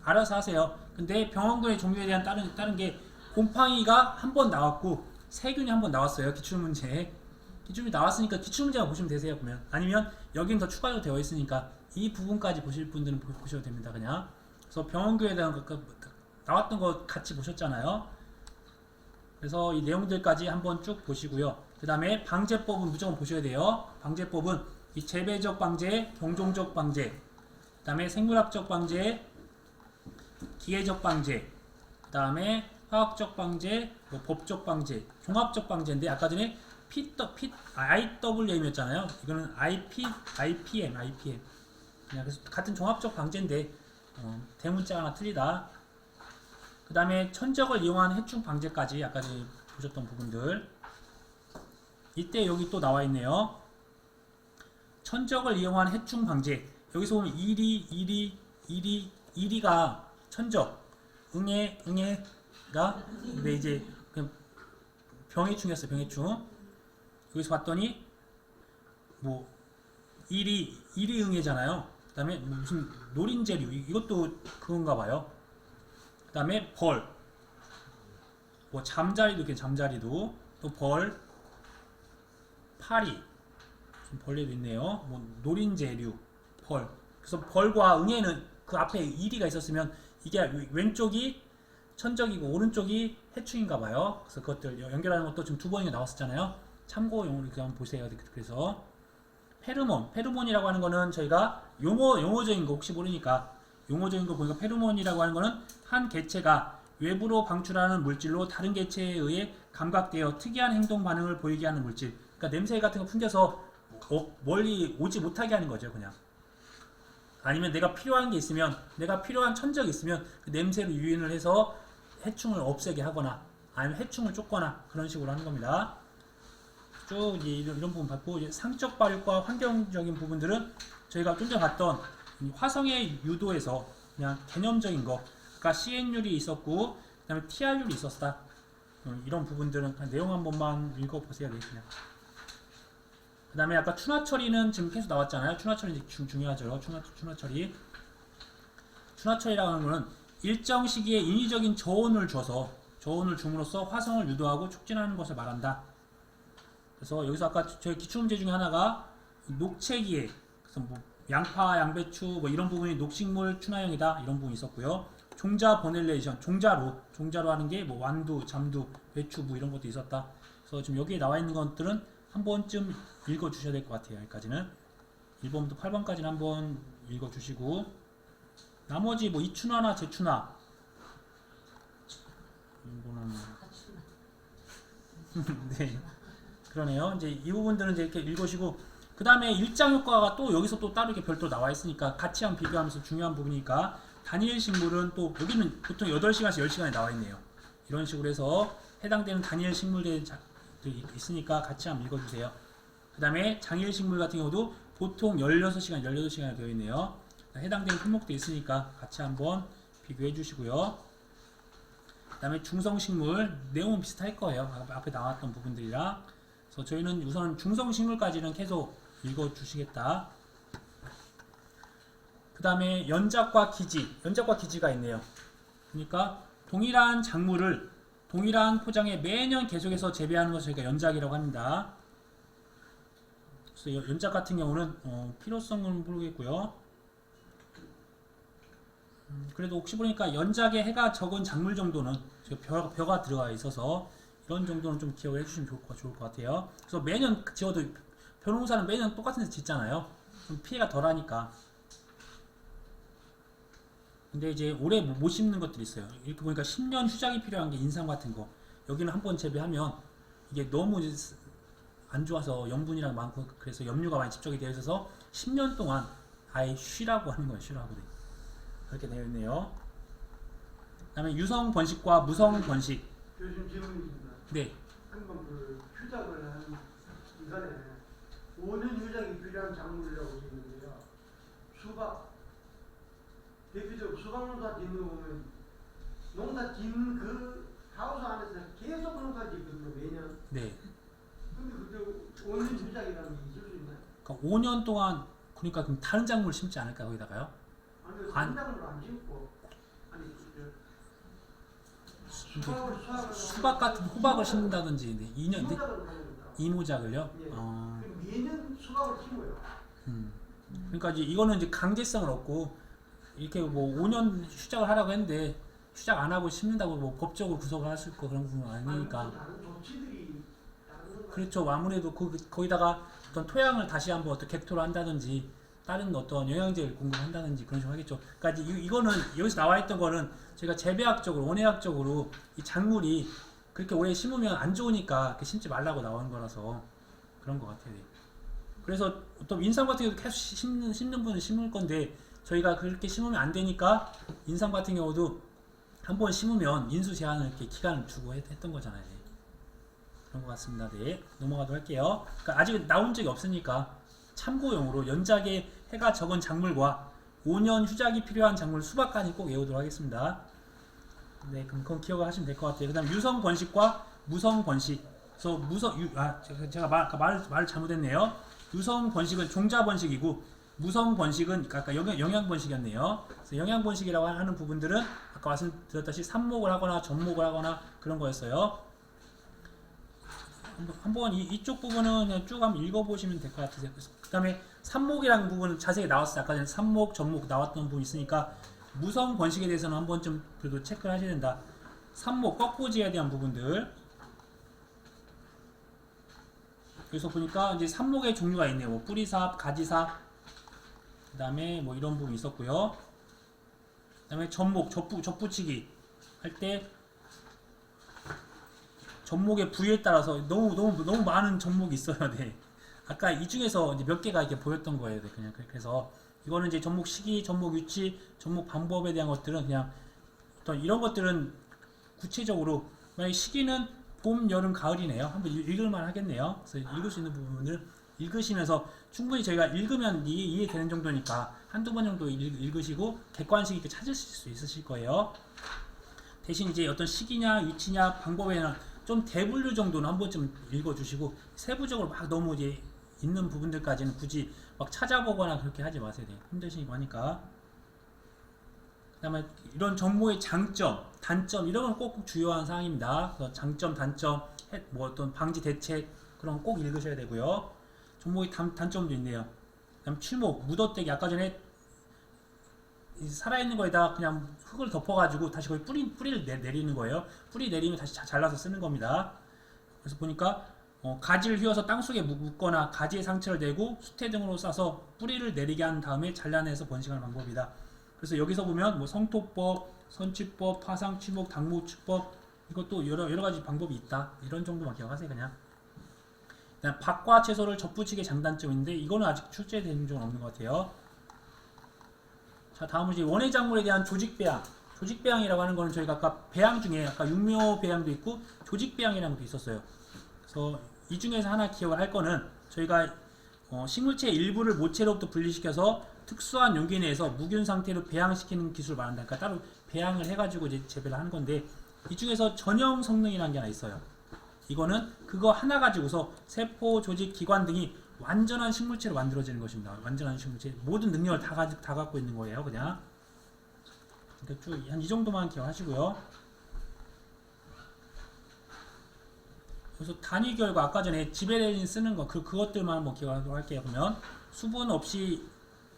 알아서 하세요. 근데 병원군의 종류에 대한 다른 게 곰팡이가 한 번 나왔고 세균이 한 번 나왔어요. 기출문제에. 기출문제 나왔으니까 기출문제만 보시면 되세요. 보면. 아니면 여긴 더 추가로 되어 있으니까 이 부분까지 보실 분들은 보셔도 됩니다. 그냥. 그래서 병원교에 대한 나왔던 거 같이 보셨잖아요. 그래서 이 내용들까지 한번 쭉 보시고요. 그 다음에 방제법은 무조건 보셔야 돼요. 방제법은 이 재배적 방제, 경종적 방제, 그 다음에 생물학적 방제, 기계적 방제, 그 다음에 화학적 방제, 뭐 법적 방제, 종합적 방제인데 아까 전에 IWM이었잖아요. 이거는 IPM. 그냥 그래서 같은 종합적 방제인데 대문자가 하나 틀리다. 그 다음에 천적을 이용한 해충 방제까지 아까 전에 보셨던 부분들. 이때 여기 또 나와 있네요. 천적을 이용한 해충 방제. 여기서 보면 이리가 천적, 응애가 근데 이제 그냥 병해충이었어요. 병해충. 여기서 봤더니 뭐 이리응애잖아요. 그 다음에 무슨 노린재류 이것도 그건가 봐요. 그 다음에 벌, 뭐 잠자리도 이렇게 잠자리도 또 벌, 파리, 벌레도 있네요. 뭐 노린재류, 벌. 그래서 벌과 응애는 그 앞에 이리가 있었으면 이게 왼쪽이 천적이고 오른쪽이 해충인가 봐요. 그래서 그것들 연결하는 것도 지금 두 번이나 나왔었잖아요. 참고용으로 이렇게 한번 보세요. 그래서 페로몬이라고 하는 거는 저희가 용어적인 거 혹시 모르니까 용어적인 거 보니까 페로몬이라고 하는 거는 한 개체가 외부로 방출하는 물질로 다른 개체에 의해 감각되어 특이한 행동 반응을 보이게 하는 물질. 그러니까 냄새 같은 거 풍겨서 멀리 오지 못하게 하는 거죠, 그냥. 아니면 내가 필요한 게 있으면, 내가 필요한 천적이 있으면 그 냄새로 유인을 해서 해충을 없애게 하거나 아니면 해충을 쫓거나 그런 식으로 하는 겁니다. 쭉 이런 부분 봤고, 이제 상적 발육과 환경적인 부분들은 저희가 좀 전에 봤던 화성의 유도에서 그냥 개념적인 거, 그러니까 CN율이 있었고, 그 다음에 TR율이 있었다. 이런 부분들은 그냥 내용 한 번만 읽어보세요. 그냥. 그 다음에 아까 춘화 처리는 지금 계속 나왔잖아요. 춘화 처리 중요하죠. 춘화 처리. 춘화 처리라고 하는 거는 일정 시기에 인위적인 저온을 줌으로써 화성을 유도하고 촉진하는 것을 말한다. 그래서 여기서 아까 저희 기출문제 중에 하나가 녹채기에, 그래서 뭐 양파, 양배추 뭐 이런 부분이 녹식물 춘화형이다 이런 부분이 있었고요. 종자 보넬레이션, 종자로 하는 게 뭐 완두, 잠두, 배추, 무 이런 것도 있었다. 그래서 지금 여기에 나와 있는 것들은 한 번쯤 읽어 주셔야 될 것 같아요. 여기까지는 1번부터 8번까지는 한번 읽어 주시고, 나머지 뭐 이춘화나 제춘화 이거는 네. 그러네요. 이제 이 부분들은 이제 이렇게 읽으시고, 그 다음에 일장 효과가 또 여기서 또 따로 이렇게 별도로 나와 있으니까 같이 한번 비교하면서 중요한 부분이니까, 단일 식물은 또 여기는 보통 8시간씩 10시간이 나와 있네요. 이런 식으로 해서 해당되는 단일 식물들이 있으니까 같이 한번 읽어주세요. 그 다음에 장일 식물 같은 경우도 보통 16시간이 되어 있네요. 해당되는 품목도 있으니까 같이 한번 비교해 주시고요. 그 다음에 중성식물 내용은 비슷할 거예요. 앞에 나왔던 부분들이랑. 그래서 저희는 우선 중성식물까지는 계속 읽어주시겠다. 그 다음에 연작과 기지가 있네요. 그러니까 동일한 작물을 동일한 포장에 매년 계속해서 재배하는 것을 저희가 연작이라고 합니다. 그래서 연작 같은 경우는 필요성은 모르겠고요. 그래도 혹시 보니까 연작에 해가 적은 작물 정도는 벼가 들어가 있어서 이런 정도는 좀 기억을 해주시면 좋을 것 같아요. 그래서 매년 지어도 벼농사는 매년 똑같은 데 짓잖아요. 좀 피해가 덜하니까. 근데 이제 올해 못 심는 것들이 있어요. 이렇게 보니까 10년 휴작이 필요한 게 인삼 같은 거. 여기는 한번 재배하면 이게 너무 안 좋아서 염분이랑 많고 그래서 염류가 많이 집적이 되어 있어서 10년 동안 아예 쉬라고 하는 거예요. 쉬라고. 그렇게 되어 있네요. 그 다음에 유성 번식과 무성 번식. 교수님 질문입니다. 네. 한번 그 휴작을 하는 기간에 5년 휴작이 필요한 작물이라고 있는데요. 수박. 대표적으로 수박 농사 짓는 거 보면 농사 짓는 그 하우스 안에서 계속 농사 짓거든요. 매년. 네. 근데 그때 5년 휴작이라는 게 있을 수 있나요? 그러니까 5년 동안 그러니까 그럼 다른 작물 심지 않을까 거기다가요? 아니 다른 작물 안 심고 아니 수박 같은 호박을 심는다든지 2년 이모작을요? 예. 매년 수박을 심어요. 그러니까 이제 이거는 이제 강제성을 얻고 이렇게 뭐 5년 휴작을 하라고 했는데 추작 안 하고 심는다고 뭐 법적으로 구속을 하실 거 그런 부분은 아니니까. 다른 조치들이 다른 건 그렇죠. 아무래도 거기다가 어떤 토양을 다시 한번 어떤 객토를 한다든지 다른 어떤 영양제를 공급한다든지 그런 식으로 하겠죠. 그러니까 이거는 여기서 나와 있던 거는 저희가 재배학적으로 원예학적으로 이 작물이 그렇게 오래 심으면 안 좋으니까 이렇게 심지 말라고 나오는 거라서 그런 것 같아요. 그래서 또 인삼 같은 경우도 계속 심는 분은 심을 건데 저희가 그렇게 심으면 안 되니까 인삼 같은 경우도 한 번 심으면 인수 제한을 이렇게 기간을 두고 했던 거잖아요. 네. 그런 것 같습니다. 네, 넘어가도록 할게요. 그러니까 아직 나온 적이 없으니까 참고용으로 연작에 해가 적은 작물과 5년 휴작이 필요한 작물 수박까지 꼭 외우도록 하겠습니다. 네, 그럼 그건 기억을 하시면 될 것 같아요. 그 다음 유성 번식과 무성 번식. 그래서 제가 말을 잘못했네요. 유성 번식은 종자 번식이고 무성 번식은 아까 영양 번식이었네요. 그래서 영양 번식이라고 하는 부분들은 아까 말씀드렸다시피 삽목을 하거나 접목을 하거나 그런 거였어요. 한번 이쪽 부분은 그냥 쭉 한번 읽어보시면 될 것 같으세요. 그 다음에 삽목이라는 부분은 자세히 나왔어요. 아까 전에 삽목, 접목 나왔던 부분이 있으니까 무성 번식에 대해서는 한번 좀 그래도 체크를 하셔야 된다. 삽목, 꺾고지에 대한 부분들. 여기서 보니까 이제 삽목의 종류가 있네요. 뭐 뿌리삽, 가지삽, 그 다음에 뭐 이런 부분이 있었고요. 그 다음에 접목, 접붙이기 할 때 접목의 부위에 따라서 너무 많은 접목이 있어요. 네. 아까 이 중에서 이제 몇 개가 이렇게 보였던 거예요. 네. 그냥 그래서 이거는 이제 접목 시기, 접목 위치, 접목 방법에 대한 것들은 그냥 어떤 이런 것들은 구체적으로 만약 시기는 봄, 여름, 가을이네요. 한번 읽을만 하겠네요. 그래서 읽을 수 있는 부분을 읽으시면서 충분히 저희가 읽으면 이해되는 정도니까 한두 번 정도 읽으시고 객관식 있게 찾으실 수 있으실 거예요. 대신 이제 어떤 시기냐, 위치냐, 방법에는 좀 대분류 정도는 한 번쯤 읽어주시고 세부적으로 막 너무 이제 있는 부분들까지는 굳이 막 찾아보거나 그렇게 하지 마세요. 힘드시고 하니까. 그 다음에 이런 정보의 장점, 단점 이런 건 꼭 중요한 사항입니다. 그래서 장점, 단점, 뭐 어떤 방지 대책 그런 거 꼭 읽으셔야 되고요. 정보의 단점도 있네요. 그다음 출목, 묻어떼기 아까 전에 살아있는 거에다가 그냥 흙을 덮어가지고 다시 거기 뿌리를 내리는 거예요. 뿌리 내리면 다시 잘라서 쓰는 겁니다. 그래서 보니까 가지를 휘어서 땅속에 묻거나 가지에 상처를 내고 수태 등으로 싸서 뿌리를 내리게 한 다음에 잘라내서 번식하는 방법이다. 그래서 여기서 보면 뭐 성토법, 선취법, 파상, 취목, 당무취법 이것도 여러 가지 방법이 있다. 이런 정도만 기억하세요. 그냥 박과 채소를 접붙이기의 장단점인데 이거는 아직 출제된 적은 없는 것 같아요. 자, 다음은 이제 원예 작물에 대한 조직 배양. 조직 배양이라고 하는 거는 저희가 아까 배양 중에 아까 육묘 배양도 있고 조직 배양이라는 것도 있었어요. 그래서 이 중에서 하나 기억을 할 거는 저희가 식물체 일부를 모체로부터 분리시켜서 특수한 용기 내에서 무균 상태로 배양시키는 기술을 말한다. 그러니까 따로 배양을 해가지고 이제 재배를 하는 건데 이 중에서 전형 성능이라는 게 하나 있어요. 이거는 그거 하나 가지고서 세포, 조직, 기관 등이 완전한 식물체로 만들어지는 것입니다. 완전한 식물체. 모든 능력을 다 갖고 있는 거예요. 그냥. 그러니까 쭉 한 이 정도만 기억하시고요. 그래서 단위 결과 아까 전에 지베렐린 쓰는 거 그것들만 한번 기억하도록 할게요. 그러면 수분 없이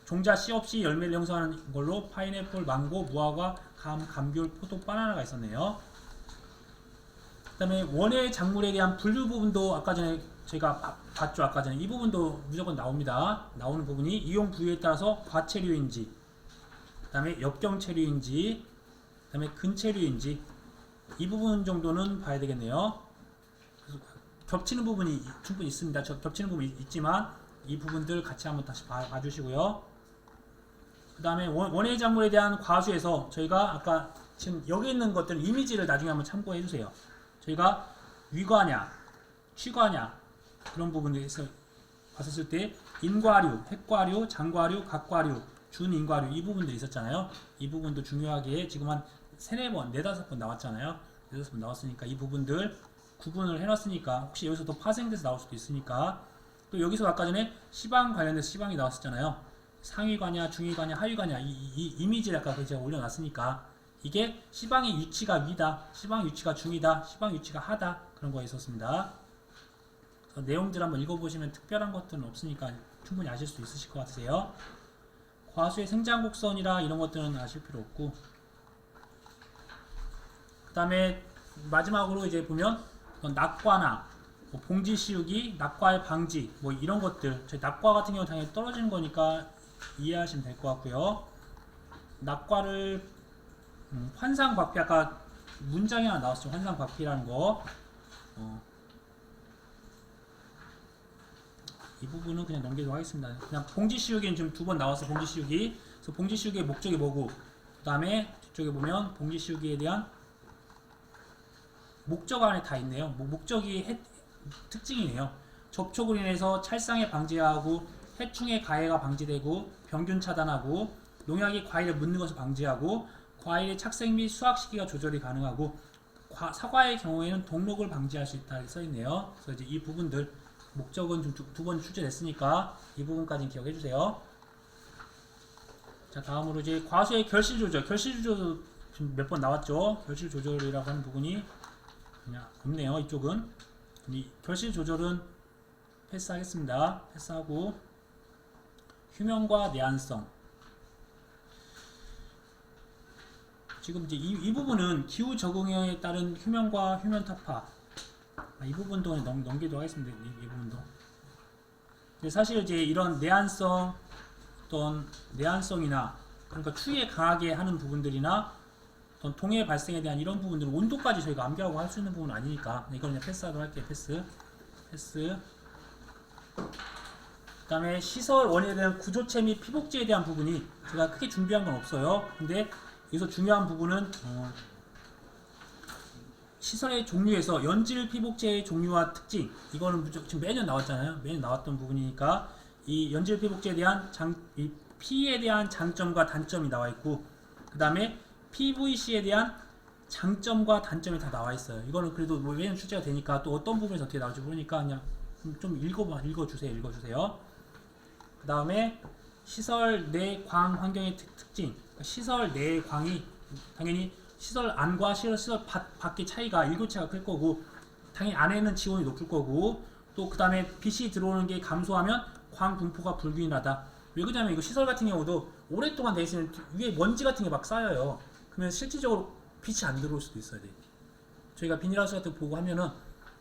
종자 씨 없이 열매를 형성하는 걸로 파인애플, 망고, 무화과, 감귤, 포도, 바나나가 있었네요. 그 다음에 원예 작물에 대한 분류 부분도 아까 전에 저희가 봤죠. 아까 전에 이 부분도 무조건 나옵니다. 나오는 부분이 이용 부위에 따라서 과체류인지 그 다음에 역경체류인지 그 다음에 근체류인지 이 부분 정도는 봐야 되겠네요. 겹치는 부분이 충분히 있습니다. 겹치는 부분이 있지만 이 부분들 같이 한번 다시 봐주시고요. 그 다음에 원예 작물에 대한 과수에서 저희가 아까 지금 여기 있는 것들은 이미지를 나중에 한번 참고해 주세요. 저희가 위과냐, 취과냐 그런 부분에서 봤었을 때 인과류, 핵과류, 장과류, 각과류, 준인과류 이 부분도 있었잖아요. 이 부분도 중요하게 지금 한 3-4번, 4-5번 나왔잖아요. 4-5번 나왔으니까 이 부분들 구분을 해놨으니까 혹시 여기서 더 파생돼서 나올 수도 있으니까 또 여기서 아까 전에 시방 관련돼서 시방이 나왔었잖아요. 상위과냐, 중위과냐, 하위과냐 이 이미지를 아까 제가 올려놨으니까 이게 시방의 위치가 위다, 시방 위치가 중이다, 시방 위치가 하다 그런 거 있었습니다. 그래서 내용들 한번 읽어보시면 특별한 것들은 없으니까 충분히 아실 수 있으실 것 같으세요. 과수의 생장 곡선이라 이런 것들은 아실 필요 없고 그다음에 마지막으로 이제 보면 낙과나 뭐 봉지 씌우기, 낙과의 방지 뭐 이런 것들. 저희 낙과 같은 경우 당연히 떨어지는 거니까 이해하시면 될 것 같고요. 낙과를 환상박피, 아까 문장이 하나 나왔죠. 환상박피라는 거. 이 부분은 그냥 넘기도록 하겠습니다. 그냥 봉지 씌우기는 지금 2번 나왔어요. 봉지 씌우기. 그래서 봉지 씌우기의 목적이 뭐고, 그 다음에 뒤쪽에 보면 봉지 씌우기에 대한 목적 안에 다 있네요. 목적이 특징이네요. 접촉으로 인해서 찰상에 방지하고 해충의 가해가 방지되고 병균 차단하고 농약이 과일에 묻는 것을 방지하고 과일의 착색 및 수확 시기가 조절이 가능하고 사과의 경우에는 독록을 방지할 수 있다 이렇게 써있네요. 그래서 이제 이 부분들 목적은 좀 두 번 출제됐으니까 이 부분까지 기억해 주세요. 자, 다음으로 이제 과수의 결실 조절. 결실 조절 지금 몇 번 나왔죠. 결실 조절이라고 하는 부분이 그냥 없네요. 이쪽은. 이 결실 조절은 패스하겠습니다. 패스하고 휴면과 내한성. 지금 이제 이 부분은 기후 적응에 따른 휴면과 휴면 타파. 이 부분도 넘기도록 하겠습니다. 이 부분도. 근데 사실 이제 이런 내한성, 어떤 내한성이나 그러니까 추위에 강하게 하는 부분들이나 어떤 동해 발생에 대한 이런 부분들은 온도까지 저희가 암기하고 할 수 있는 부분은 아니니까 이건 그냥 패스하도록 할게요. 패스. 그다음에 시설 원인에 대한 구조체 및 피복제에 대한 부분이 제가 크게 준비한 건 없어요. 근데 여기서 중요한 부분은 시설의 종류에서 연질 피복제의 종류와 특징, 이거는 지금 매년 나왔잖아요. 매년 나왔던 부분이니까 이 연질 피복제에 대한 이 P에 대한 장점과 단점이 나와 있고, 그 다음에 PVC에 대한 장점과 단점이 다 나와 있어요. 이거는 그래도 뭐 매년 출제가 되니까 또 어떤 부분에서 어떻게 나올지 모르니까 그냥 좀 읽어주세요. 그 다음에 시설 내 광 환경의 특징. 그러니까 시설 내 광이 당연히 시설 안과 시설 밖의 차이가 일교차가 클 거고, 당연히 안에는 지온이 높을 거고, 또 그 다음에 빛이 들어오는 게 감소하면 광 분포가 불균일하다. 왜 그러냐면 이거 시설 같은 경우도 오랫동안 돼 있으면 위에 먼지 같은 게 막 쌓여요. 그러면 실질적으로 빛이 안 들어올 수도 있어요. 저희가 비닐하우스 같은 거 보고 하면은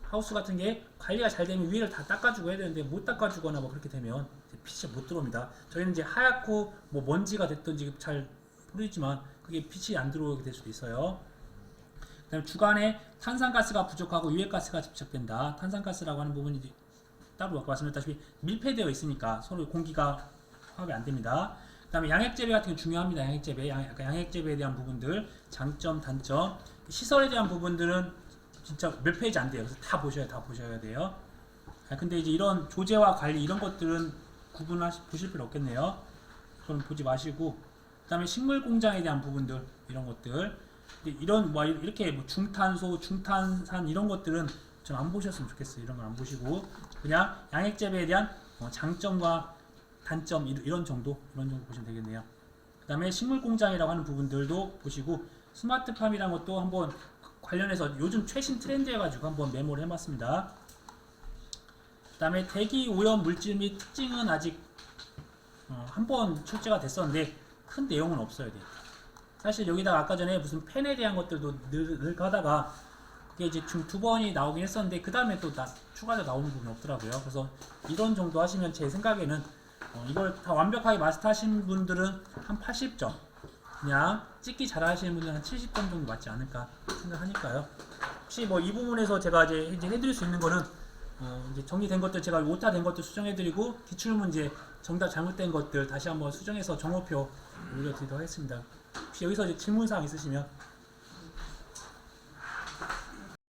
하우스 같은 게 관리가 잘 되면 위를 다 닦아주고 해야 되는데 못 닦아주거나 뭐 그렇게 되면 빛이 못 들어옵니다. 저희는 이제 하얗고 뭐 먼지가 됐던지 잘 모르겠지만 그게 빛이 안 들어오게 될 수도 있어요. 그 다음에 주간에 탄산가스가 부족하고 유해가스가 집착된다. 탄산가스라고 하는 부분이 따로 말씀드렸다시피 밀폐되어 있으니까 서로 공기가 화합이 안 됩니다. 그 다음에 양액재배 같은 게 중요합니다. 양액재배에 대한 부분들, 장점, 단점, 시설에 대한 부분들은 진짜 몇 페이지 안 돼요. 그래서 다 보셔야 돼요. 근데 이제 이런 조제와 관리 이런 것들은 보실 필요 없겠네요. 그건 보지 마시고, 그 다음에 식물 공장에 대한 부분들, 이런 것들, 이런 뭐 이렇게 뭐 중탄소, 중탄산 이런 것들은 좀 안 보셨으면 좋겠어요. 이런 걸 안 보시고 그냥 양액재배에 대한 장점과 단점 이런 정도 보시면 되겠네요. 그 다음에 식물 공장이라고 하는 부분들도 보시고, 스마트팜이라는 것도 한번 관련해서 요즘 최신 트렌드 해가지고 한번 메모를 해봤습니다. 그 다음에 대기 오염 물질 및 특징은 아직 한번 출제가 됐었는데 큰 내용은 없어야 돼요. 사실 여기다가 아까 전에 무슨 펜에 대한 것들도 늘 하다가 그게 이제 지금 2번이 나오긴 했었는데 그 다음에 또 추가로 나오는 부분이 없더라고요. 그래서 이런 정도 하시면 제 생각에는 이걸 다 완벽하게 마스터하신 분들은 한 80점, 그냥 찍기 잘 하시는 분들은 한 70점 정도 맞지 않을까 생각하니까요. 혹시 뭐 이 부분에서 제가 이제 해드릴 수 있는 거는 이제 정리된 것들 제가 오타된 것들 수정해드리고, 기출문제 정답 잘못된 것들 다시 한번 수정해서 정오표 올려드리도록 하겠습니다. 혹시 여기서 이제 질문사항 있으시면